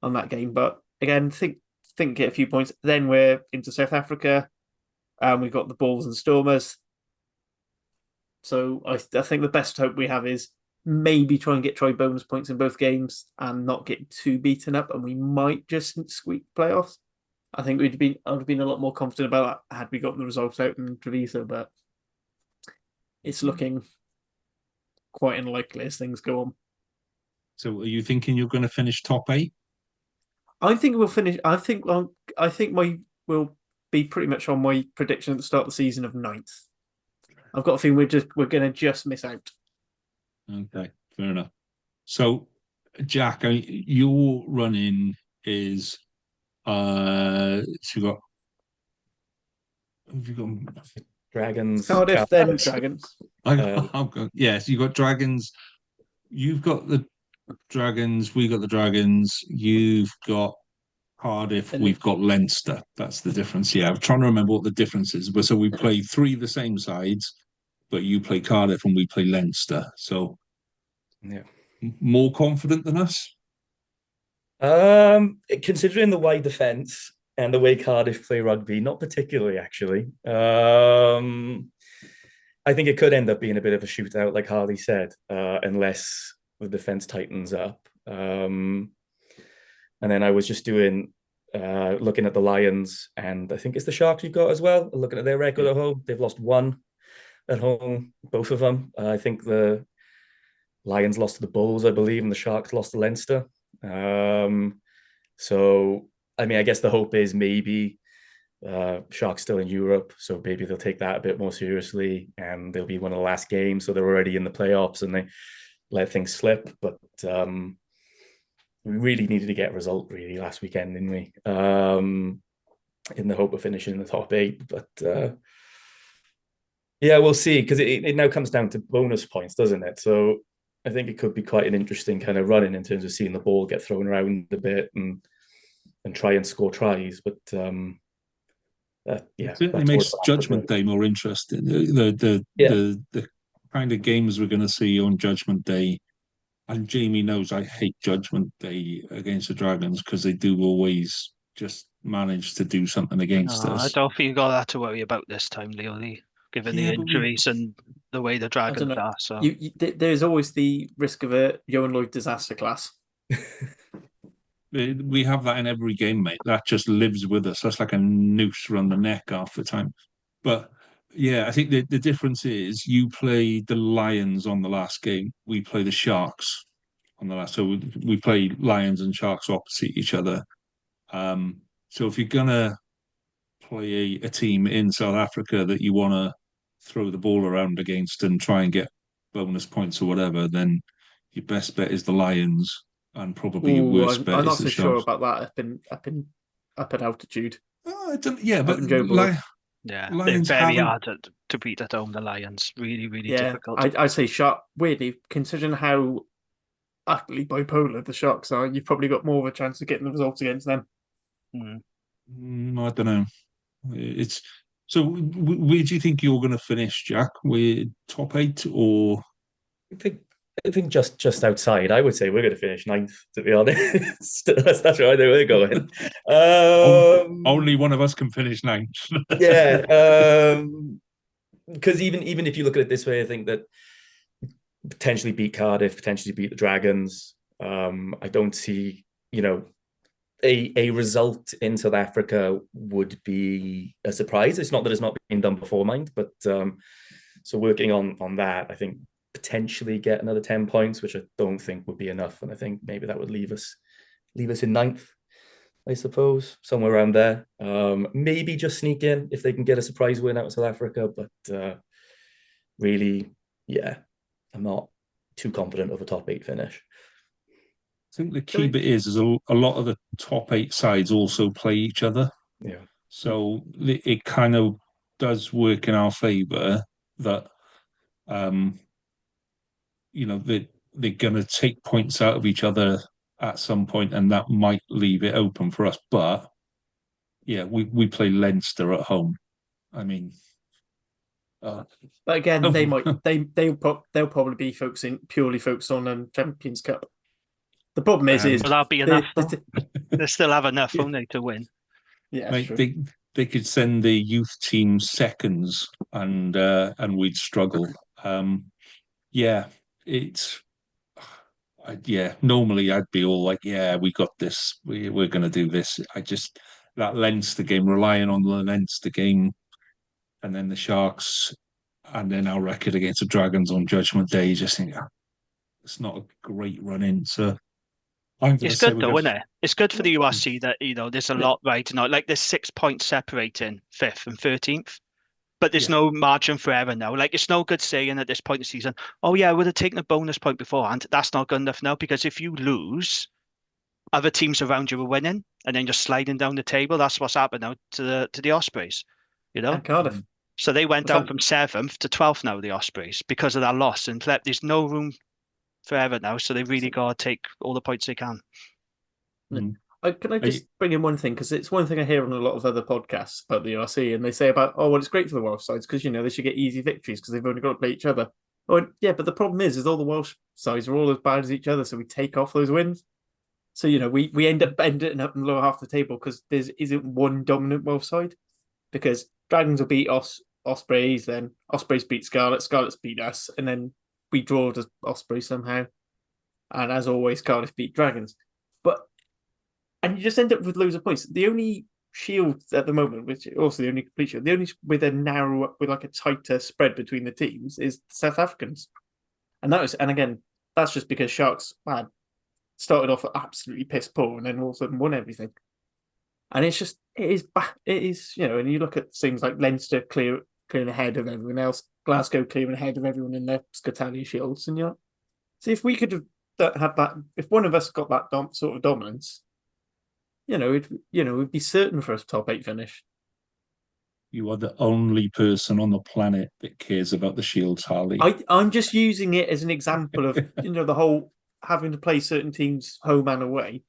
on that game. But again, think get a few points. Then we're into South Africa, and we've got the Bulls and Stormers. So I think the best hope we have is maybe try and get bonus points in both games and not get too beaten up, and we might just squeak playoffs. I think I would have been a lot more confident about that had we gotten the results out in Treviso, but it's looking quite unlikely as things go on. So are you thinking you're going to finish top 8? I think we'll finish. I think we'll be pretty much on my prediction at the start of the season of 9th. I've got a feeling we're going to just miss out. Okay, fair enough. So, Jack, your running is so have you got Dragons. Cardiff, then Dragons. Yes, you got Dragons. You've got the Dragons. We got the Dragons. You've got Cardiff. We've got Leinster. That's the difference. Yeah, I'm trying to remember what the difference is. But so we play 3 the same sides, but you play Cardiff and we play Leinster. So, yeah, more confident than us. Considering the wide defence and the way Cardiff play rugby, not particularly actually. I think it could end up being a bit of a shootout, like Harley said, unless the defence tightens up. And then I was just looking at the Lions, and I think it's the Sharks you've got as well. Looking at their record at home, they've lost 1 at home, both of them. I think the Lions lost to the Bulls, I believe, and the Sharks lost to Leinster. So, I mean, I guess the hope is maybe Sharks still in Europe, so maybe they'll take that a bit more seriously, and they'll be one of the last games, so they're already in the playoffs and they let things slip. But we really needed to get a result really last weekend, didn't we? In the hope of finishing in the top 8, but yeah, we'll see, because it now comes down to bonus points, doesn't it? So I think it could be quite an interesting kind of running in terms of seeing the ball get thrown around a bit and try and score tries. But it certainly makes Judgment Day more interesting. The kind of games we're going to see on Judgment Day, and Jamie knows I hate Judgment Day against the Dragons because they do always just manage to do something against us. I don't think you got that to worry about this time, Leo, given the injuries and the way the Dragons are. So there's always the risk of a Johan Lloyd disaster class. We have that in every game, mate. That just lives with us. That's like a noose around the neck half the time. But yeah, I think the difference is you play the Lions on the last game. We play the Sharks on the last. So we play Lions and Sharks opposite each other. So if you're gonna play a team in South Africa that you want to throw the ball around against and try and get bonus points or whatever, then your best bet is the Lions, and probably your worst bet is the Sharks. I'm not so sure about that. Up at altitude. But Lions they're very hard to beat at home. The Lions really, really difficult. I'd say Shark. Weirdly, considering how utterly bipolar the Sharks are, you've probably got more of a chance of getting the results against them. I don't know. It's so. Where do you think you're going to finish, Jack? We're top 8, or I think I think just outside. I would say we're going to finish ninth, to be honest. That's where I think we're going. Only one of us can finish ninth. Yeah, because even if you look at it this way, I think that potentially beat Cardiff, potentially beat the Dragons. I don't see, a result in South Africa would be a surprise. It's not that it's not been done before, mind, but so working on that, I think potentially get another 10 points, which I don't think would be enough, and I think maybe that would leave us in ninth, I suppose, somewhere around there. Maybe just sneak in if they can get a surprise win out of South Africa, but really, yeah, I'm not too confident of a top 8 finish. I think the key bit is a lot of the top 8 sides also play each other. Yeah. So it kind of does work in our favour that, they're going to take points out of each other at some point, and that might leave it open for us. But yeah, we play Leinster at home. I mean, but again, they'll probably be purely focused on Champions Cup. The problem is well, that'll be enough. They still have enough, won't they, to win? Yeah, like they could send the youth team seconds, and we'd struggle. Normally I'd be all like, yeah, we got this. We're going to do this. That Leinster game, relying on the Leinster game, and then the Sharks, and then our record against the Dragons on Judgment Day. You just think it's not a great run in. So it's good though, isn't it? It's good for the URC that there's a lot right now. Like there's 6 points separating 5th and 13th. But there's no margin for error now. Like, it's no good saying at this point in the season, oh, yeah, I would have taken a bonus point beforehand. That's not good enough now, because if you lose, other teams around you are winning, and then you're sliding down the table. That's what's happened now to the Ospreys, And Cardiff. So they went down from 7th to 12th now, the Ospreys, because of that loss. And there's no room for error now, so they really got to take all the points they can. Can I just bring in one thing? Because it's one thing I hear on a lot of other podcasts about the URC, and they say about, oh, well, it's great for the Welsh sides because, they should get easy victories because they've only got to play each other. Oh, yeah, but the problem is all the Welsh sides are all as bad as each other, so we take off those wins. So, we end up ending up in the lower half of the table because there isn't one dominant Welsh side. Because Dragons will beat Ospreys, then Ospreys beat Scarlets beat us, and then we draw to Ospreys somehow. And as always, Cardiff beat Dragons. And you just end up with loads of points. The only shield at the moment, which also the only complete shield, the only with a tighter spread between the teams is the South Africans. And again, that's just because Sharks started off absolutely piss poor and then all of a sudden won everything. And it is, and you look at things like Leinster clearing ahead of everyone else, Glasgow clearing ahead of everyone in their Scatalia shields, and see if we could have had that, if one of us got that sort of dominance, we'd be certain for a top 8 finish. You are the only person on the planet that cares about the Shields, Harley. I'm just using it as an example of, the whole having to play certain teams home and away.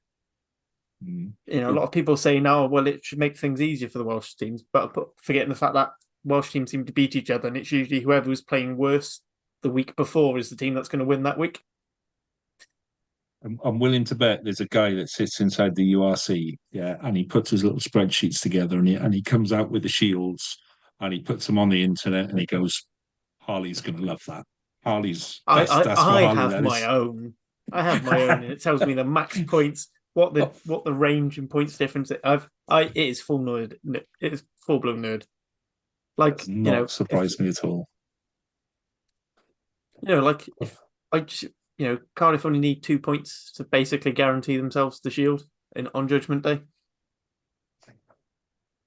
A lot of people say now, well, it should make things easier for the Welsh teams, but forgetting the fact that Welsh teams seem to beat each other, and it's usually whoever was playing worse the week before is the team that's going to win that week. I'm willing to bet there's a guy that sits inside the URC, and he puts his little spreadsheets together, and he comes out with the shields, and he puts them on the internet, and he goes, "Harley's going to love that." Harley's. I have my own, and it tells me the max points, what the range and points difference. It is full nerd. It is full blown nerd. Like, does not surprise me at all. If I just. Cardiff only need 2 points to basically guarantee themselves the shield on Judgment Day.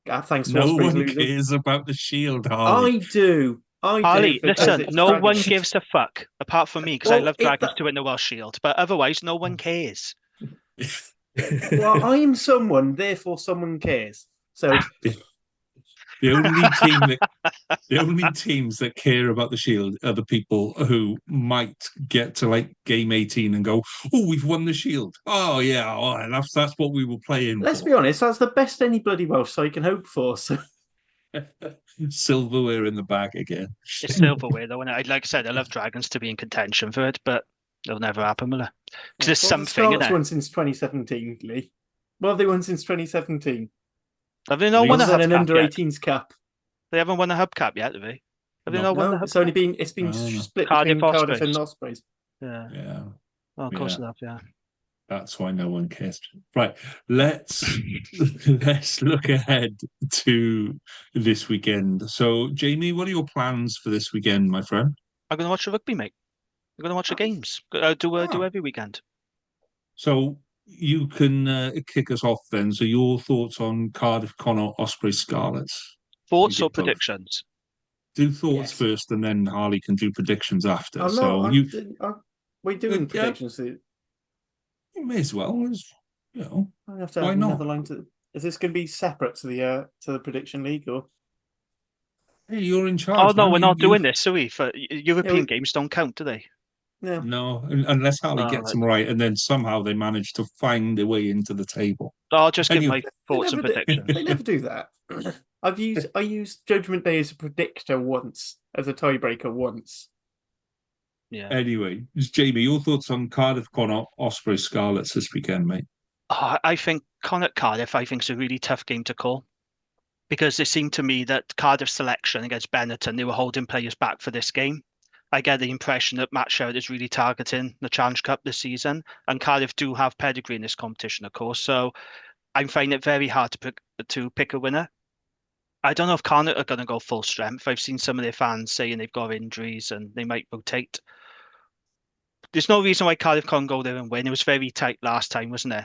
Thanks to no Ospreys one losing. cares about the shield, Harley. I do. Harley, listen, no Dragons. one gives a fuck apart from me because I love Dragons to win the Welsh Shield, but otherwise, no one cares. Well, I'm someone, therefore someone cares. So The only teams that care about the Shield are the people who might get to like game 18 and go, "Oh, we've won the Shield. Oh yeah, that's what we were playing." Let's be honest, that's the best any bloody Welsh side can hope for. So silverware in the bag again. It's silverware though, and like I said, I love Dragons to be in contention for it, but It'll never happen, will it? Because Yeah. there's Well, something the in Scarlets it. won since 2017, Lee. What have they won since 2017? Have they not won a Other than an hubcap yet? under-18s cup. They haven't won a hubcap yet, have they? Have they No. not won the No, it's hubcap? only been No. split Cardiff between Cardiff Ospreys. and Ospreys. Yeah. Yeah, Oh, of course Yeah. they have, yeah. that's why no one cares. Right, let's look ahead to this weekend. So, Jamie, what are your plans for this weekend, my friend? I'm going to watch the rugby, mate. I'm going to watch the games. Do every weekend. So you can kick us off then. So your thoughts on Cardiff Connor Osprey Scarlets? Thoughts You or get both. predictions? Do thoughts Yes. first, and then Harley can do predictions after. I'm so not. We're doing Yeah. predictions. So you may as well, I have to Why add not? another line to. Is this going to be separate to the prediction league or? Hey, you're in charge. Oh, no, man. we're not You- doing this, are we? For European we- games don't count, do they? No. No, unless Harley Oh, gets right. them right, and then somehow they manage to find their way into the table. I'll just give Anyway. my thoughts and predictions. They never do that. I used Judgment Day as a predictor once, as a tiebreaker once. Yeah. Anyway, Jamie, your thoughts on Cardiff Connor Osprey Scarlets this weekend, mate? I think Connacht Cardiff, I think, is a really tough game to call because it seemed to me that Cardiff's selection against Benetton, they were holding players back for this game. I get the impression that Matt Sherwood is really targeting the Challenge Cup this season, and Cardiff do have pedigree in this competition, of course. So I'm finding it very hard to pick a winner. I don't know if Connacht are going to go full strength. I've seen some of their fans saying they've got injuries and they might rotate. There's no reason why Cardiff can't go there and win. It was very tight last time, wasn't it?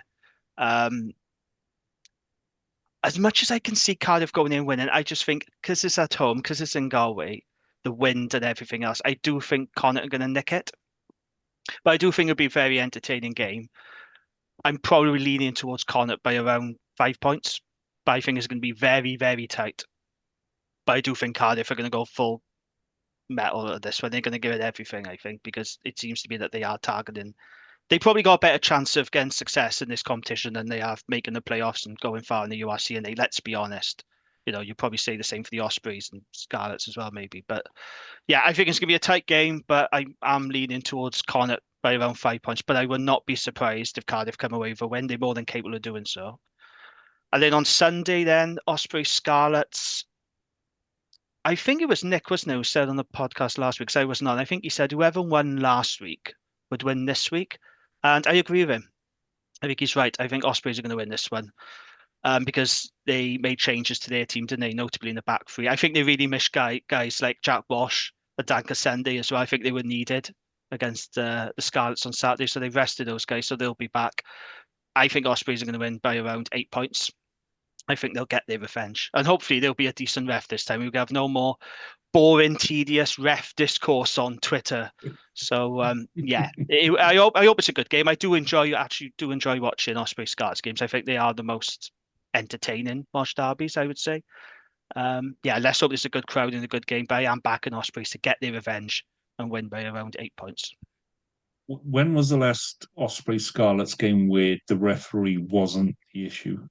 As much as I can see Cardiff going in and winning, I just think because it's at home, because it's in Galway, the wind and everything else, I do think Connacht are going to nick it. But I do think it'll be a very entertaining game. I'm probably leaning towards Connacht by around 5 points, but I think it's going to be very, very tight. But I do think Cardiff are going to go full metal at this one. They're going to give it everything, I think, because it seems to be that they are targeting. They probably got a better chance of getting success in this competition than they have making the playoffs and going far in the URC. And let's be honest, you probably say the same for the Ospreys and Scarlets as well, maybe. But yeah, I think it's going to be a tight game, but I'm leaning towards Connacht by around 5 points. But I would not be surprised if Cardiff come away with a win. They're more than capable of doing so. And then on Sunday, then Osprey Scarlets. I think it was Nick, wasn't it, who said on the podcast last week, because I wasn't on. I think he said whoever won last week would win this week. And I agree with him. I think he's right. I think Ospreys are going to win this one because they made changes to their team, didn't they? Notably in the back three. I think they really missed guys like Jack Walsh and Dan Casende as well. I think they were needed against the Scarlets on Saturday. So they've rested those guys. So they'll be back. I think Ospreys are going to win by around 8 points. I think they'll get their revenge. And hopefully there'll be a decent ref this time. We'll have no more boring, tedious ref discourse on Twitter. So yeah, I hope it's a good game. I do enjoy watching Osprey Scarlets games. I think they are the most entertaining Marsh derbies, I would say. Yeah, let's hope it's a good crowd and a good game. But I am backing Ospreys to get their revenge and win by around 8 points. When was the last Osprey Scarlets game where the referee wasn't the issue?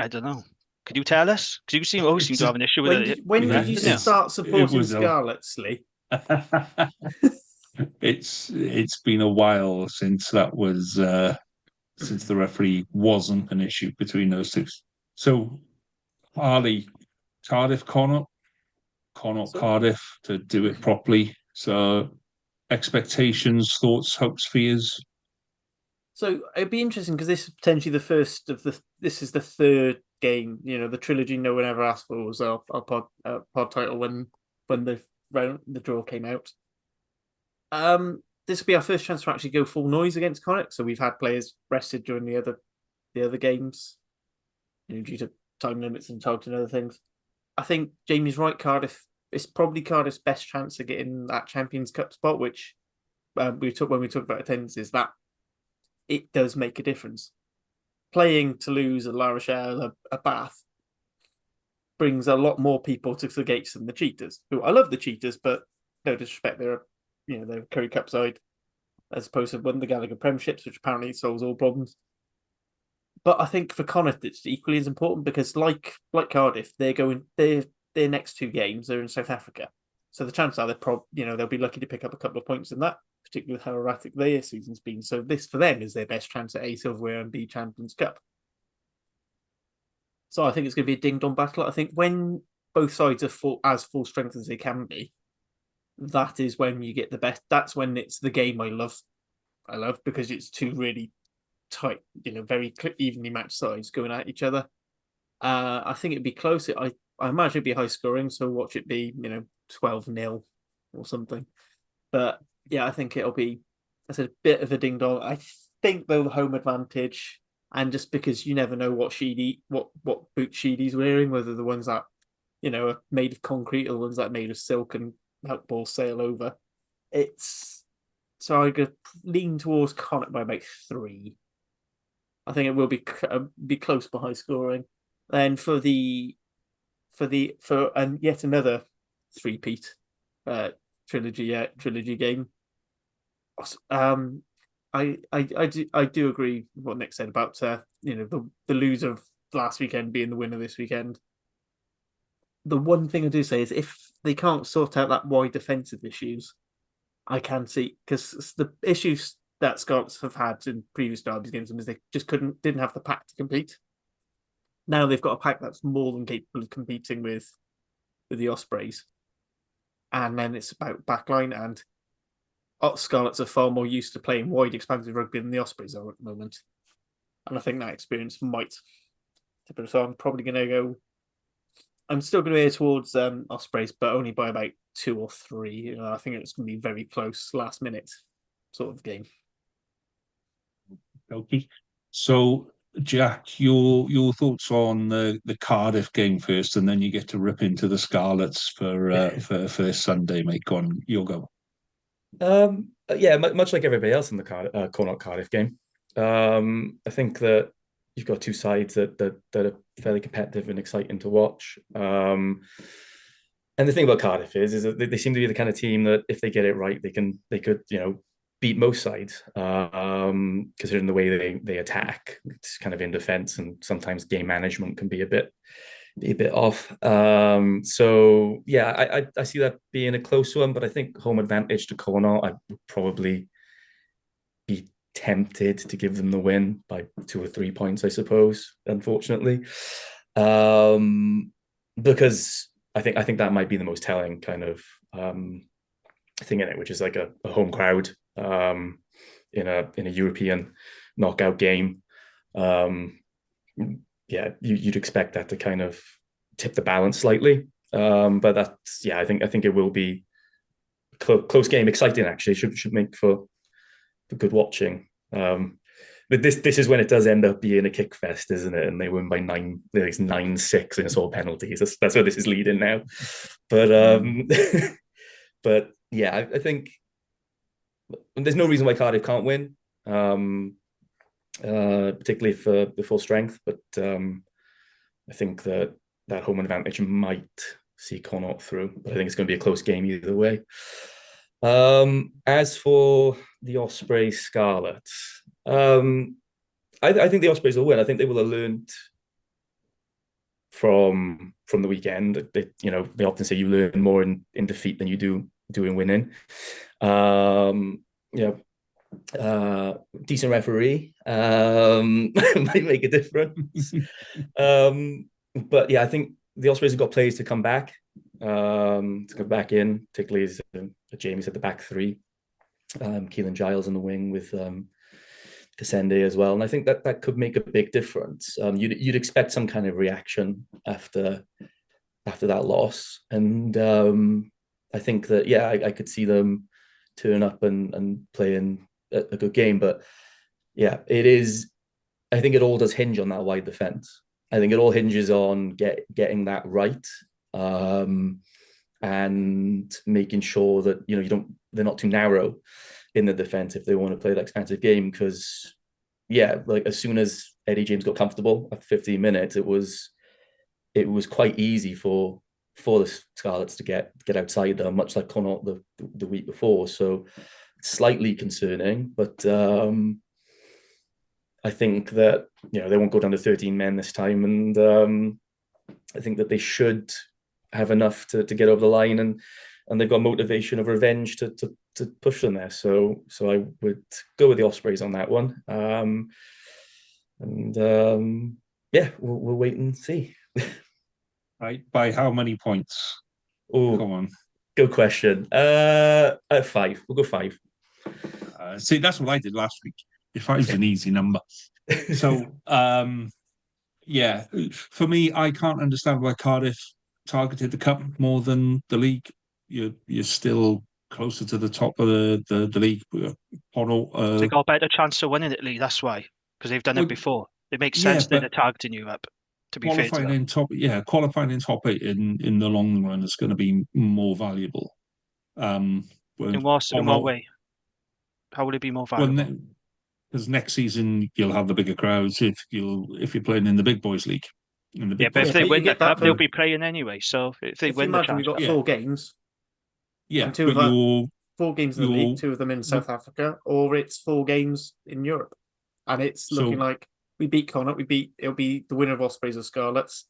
I don't know. Could you tell us? Because you always seem to have an issue with it. When did you start supporting Scarlets, Lee? It's been a while since that was since the referee wasn't an issue between those two. So Harley, Cardiff, Connacht, Cardiff to do it properly. So expectations, thoughts, hopes, fears. So it'd be interesting because this is potentially the first of this is the third game. The trilogy no one ever asked for was our pod title when the draw came out. This will be our first chance to actually go full noise against Connacht. So we've had players rested during the other games, due to time limits and targeting other things. I think Jamie's right. Cardiff, it's probably Cardiff's best chance of getting that Champions Cup spot, which when we talk about attendances, that it does make a difference. Playing Toulouse, a La Rochelle, a Bath brings a lot more people to the gates than the Cheetahs. Who I love the Cheetahs, but no disrespect, they're Currie Cup side as opposed to won the Gallagher Premierships, which apparently solves all problems. But I think for Connacht, it's equally as important because, like Cardiff, their next two games are in South Africa, so the chances are they'll be lucky to pick up a couple of points in that. particularly with how erratic their season's been. So this for them is their best chance at A, silverware and B, Champions Cup. So I think it's going to be a ding-dong battle. I think when both sides are full strength as they can be, that is when you get the best. That's when it's the game I love. I love because it's two really tight, very evenly matched sides going at each other. I think it'd be close. I imagine it'd be high scoring, so watch it be 12-0 or something. But yeah, I think it'll be, a bit of a ding dong. I think though the home advantage, and just because you never know what boot Sheedy's wearing, whether the ones that are made of concrete or the ones that are made of silk and help balls sail over. So I could lean towards Connacht by about 3. I think it will be close but high scoring. Then for yet another three-peat trilogy game. I do agree with what Nick said about the loser of last weekend being the winner this weekend. The one thing I do say is if they can't sort out that wide defensive issues, I can see, because the issues that Scots have had in previous derbies against them is they just didn't have the pack to compete. Now they've got a pack that's more than capable of competing with the Ospreys. And then it's about backline, and Scarlets are far more used to playing wide, expansive rugby than the Ospreys are at the moment. And I think that experience might. So I'm probably going to go. I'm still going to veer towards Ospreys, but only by about 2 or 3. I think it's going to be very close, last minute sort of game. Okay. So, Jack, your thoughts on the Cardiff game first, and then you get to rip into the Scarlets for Sunday, mate. Go on, you'll go. Yeah, much like everybody else in the Connacht Cardiff game. I think that you've got two sides that are fairly competitive and exciting to watch. And the thing about Cardiff is that they seem to be the kind of team that if they get it right, they could beat most sides, considering the way they attack. It's kind of in defense, and sometimes game management can be a bit off. So yeah, I see that being a close one, but I think home advantage to Connacht, I would probably be tempted to give them the win by 2 or 3 points, I suppose, unfortunately. Because I think that might be the most telling kind of thing in it, which is like a home crowd in a European knockout game. Yeah, you'd expect that to kind of tip the balance slightly. But that's, yeah, I think it will be close game, exciting actually. Should make for good watching. But this is when it does end up being a kick fest, isn't it? And they win by 9-6, and it's all penalties. That's where this is leading now. But but yeah, I think there's no reason why Cardiff can't win, particularly for the full strength. But I think that home advantage might see Connacht through. But I think it's going to be a close game either way. As for the Osprey Scarlets, I think the Ospreys will win. I think they will have learned from the weekend. They often say you learn more in defeat than you do in winning. Decent referee might make a difference. But yeah, I think the Ospreys have got players to come back in, particularly as Jamie said, the back 3. Keelan Giles in the wing with Kasende as well, and I think that could make a big difference. You'd expect some kind of reaction after that loss, and I think that I could see them turn up and playing a good game. But yeah, it is. I think it all does hinge on that wide defense. I think it all hinges on getting that right, and making sure that they're not too narrow in the defense if they want to play that expansive game. Because like as soon as Eddie James got comfortable after 15 minutes, it was quite easy for the Scarlets to get outside them, much like Connacht the week before. So slightly concerning, but I think that they won't go down to 13 men this time, and I think that they should have enough to get over the line and they've got motivation of revenge to push them there. So I would go with the Ospreys on that one. Yeah, we'll wait and see. Right, by how many points? Oh, Come on. good question. At 5, we'll go 5. See, that's what I did last week. 5's an easy number. So, yeah, for me, I can't understand why Cardiff targeted the cup more than the league. You're still closer to the top of the league. They got a better chance of winning it, Lee. That's why, because they've done it before. It makes sense that they're targeting Europe. To be fair to them. Qualifying in top 8 in the long run is going to be more valuable. In what way? How will it be more valuable? Because next season you'll have the bigger crowds if you're playing in the big boys league. But if they win the cup, they'll be playing anyway. So if they win the chance, we've got 4 games. Yeah, and 2 of them, 4 games in the league, 2 of them in South Africa, or it's 4 games in Europe, and it's looking like we beat Connacht. It'll be the winner of Ospreys or Scarlets,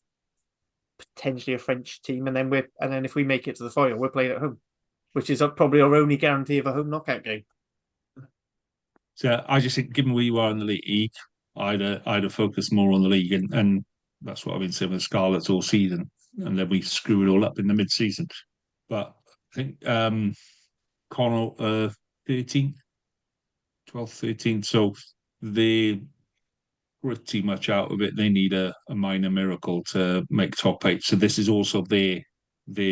potentially a French team, and then if we make it to the final, we're playing at home, which is probably our only guarantee of a home knockout game. So I just think, given where you are in the league, I'd have focused more on the league, and that's what I've been saying with Scarlets all season, and then we screw it all up in the mid-season. But I think Connacht 13th, 12th, 13th, so they're pretty much out of it. They need a minor miracle to make top 8. So this is also their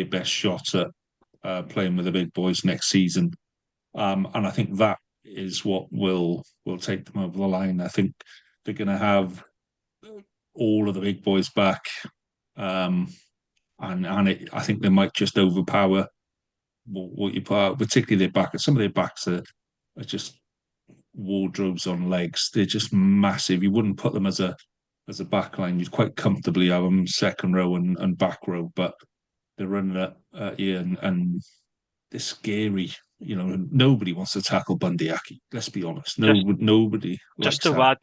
best shot at playing with the big boys next season. And I think that is what will take them over the line. I think they're going to have all of the big boys back, and I think they might just overpower what you put out, particularly their back. Some of their backs are just wardrobes on legs. They're just massive. You wouldn't put them as a back line. You'd quite comfortably have them second row and back row, but they're running at you and they're scary. Nobody wants to tackle Bundyaki. Let's be honest. Nobody. Just to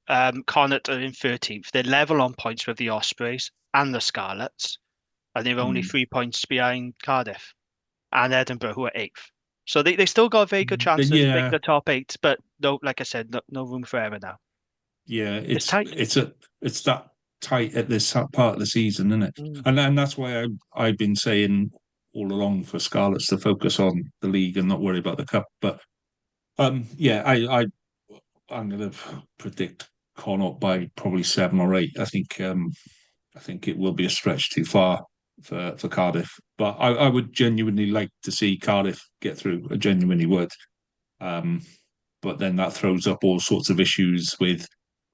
add, Connacht are in 13th. They're level on points with the Ospreys and the Scarlets, and they're only 3 points behind Cardiff and Edinburgh, who are 8th. So they still got a very good chance to make the top 8, but no, like I said, no room for error now. Yeah, it's tight. It's that tight at this part of the season, isn't it? And that's why I've been saying all along for Scarlets to focus on the league and not worry about the cup. But I'm going to predict Connacht by probably 7 or 8. I think it will be a stretch too far for Cardiff. But I would genuinely like to see Cardiff get through. I genuinely would. But then that throws up all sorts of issues with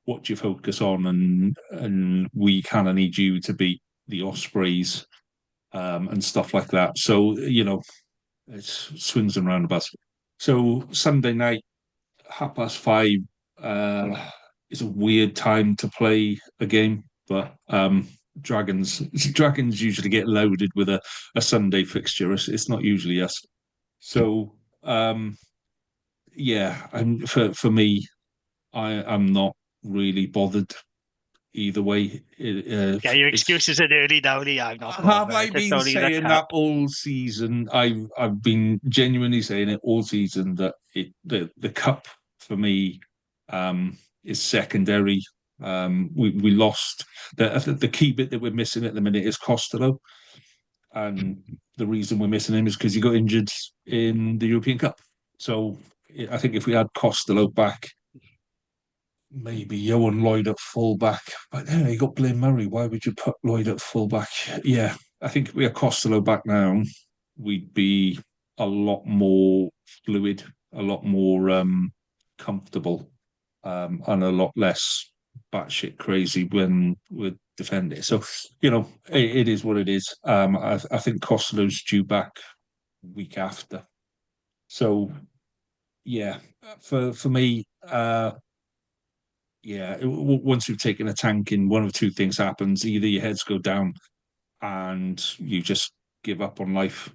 what you focus on, and we kind of need you to beat the Ospreys and stuff like that. So, it's swings and roundabouts. So Sunday night, 5:30, is a weird time to play a game, but Dragons usually get loaded with a Sunday fixture. It's not usually us. So and for me, I'm not really bothered either way. Your excuses are early now, Lee. I'm not. Have I been saying that all season? I've been genuinely saying it all season that the cup for me is secondary. We lost the key bit that we're missing at the minute is Costello, and the reason we're missing him is because he got injured in the European Cup. So I think if we had Costello back, maybe Johan Lloyd at fullback, but then you got Blaine Murray. Why would you put Lloyd at fullback? Yeah, I think if we had Costello back now, we'd be a lot more fluid, a lot more comfortable, and a lot less batshit crazy when we're defending. So, it is what it is. I think Costello's due back week after. So, yeah, for me, once you've taken a tanking, one of two things happens. Either your heads go down and you just give up on life,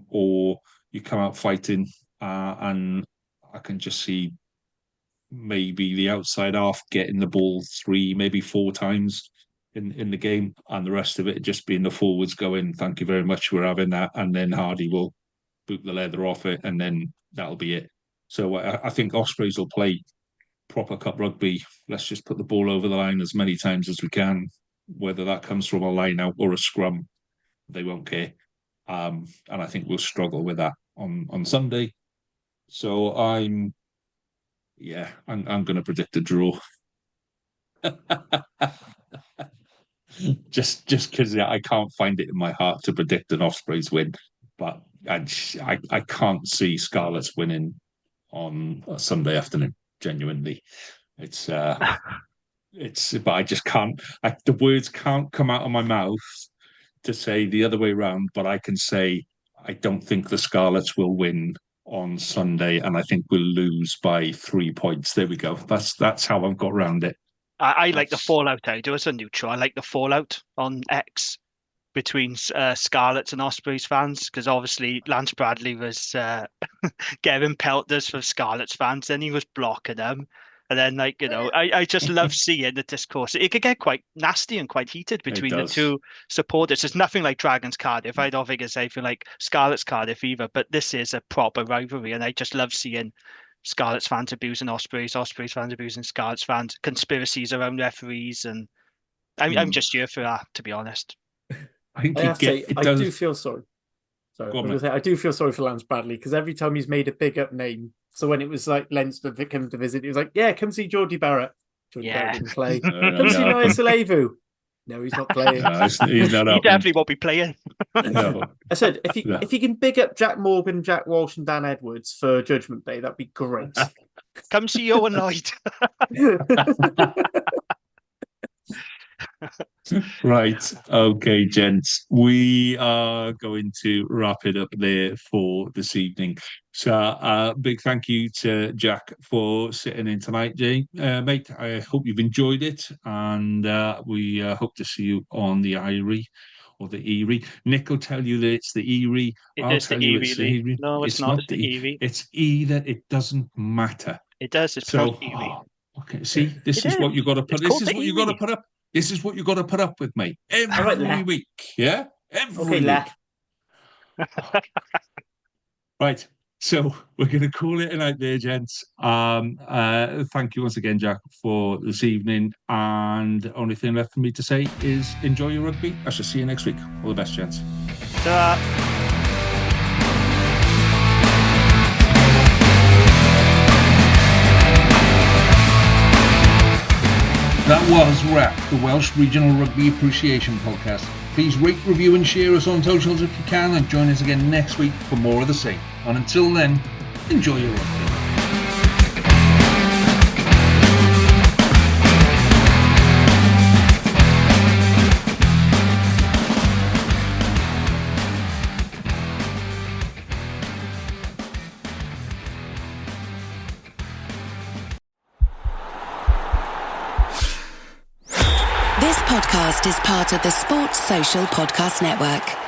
or you come out fighting, and I can just see maybe the outside half getting the ball 3, maybe 4 times in the game, and the rest of it just being the forwards going, thank you very much, we're having that, and then Hardy will boot the leather off it, and then that'll be it. So I think Ospreys will play proper cup rugby. Let's just put the ball over the line as many times as we can, whether that comes from a line out or a scrum. They won't care. And I think we'll struggle with that on Sunday. So I'm going to predict a draw. just because I can't find it in my heart to predict an Ospreys win, but I can't see Scarlets winning on a Sunday afternoon. Genuinely, but I just can't. The words can't come out of my mouth to say the other way around. But I can say I don't think the Scarlets will win on Sunday, and I think we'll lose by 3 points. There we go. That's how I've got around it. I like the fallout. I do as a neutral. I like the fallout on X between Scarlets and Ospreys fans, because obviously Lance Bradley was getting pelters from Scarlets fans, then he was blocking them. And then, I just love seeing the discourse. It could get quite nasty and quite heated between the two supporters. It's nothing like Dragons Cardiff. I don't think it's anything like Scarlets Cardiff either, but this is a proper rivalry, and I just love seeing Scarlets fans abusing Ospreys, Ospreys fans abusing Scarlets fans, conspiracies around referees, and I'm just here for that, to be honest. I do feel sorry. I do feel sorry for Lance Bradley, because every time he's made a big up name, so when it was like Leinster that came to visit, he was like, "Yeah, come see Geordie Barrett." Barrett didn't play. Come see Noah Salevu. No, he's not playing. He's not. He definitely won't be playing. No. I said if you can big up Jack Morgan, Jack Walsh, and Dan Edwards for Judgment Day, that'd be great. Come see Owen Lloyd. Right. Okay, gents. We are going to wrap it up there for this evening. So big thank you to Jack for sitting in tonight, mate. I hope you've enjoyed it, and we hope to see you on the Irie or the Erie. Nick will tell you that it's the Erie. I'll tell you it's the Erie. No, it's not. It's the Erie. It's either. It doesn't matter. It does. It's so Erie. Okay. See, this is what you got to put. This is what you got to put up. This is what you got to put up with, mate. Every week, yeah? Every week. Right. So we're going to call it a night there, gents. Thank you once again, Jack, for this evening. And the only thing left for me to say is enjoy your rugby. I shall see you next week. All the best, gents. That was WRAP, the Welsh Regional Rugby Appreciation Podcast. Please rate, review and share us on socials if you can, and join us again next week for more of the same. And until then, enjoy your rugby. This podcast is part of the Sports Social Podcast Network.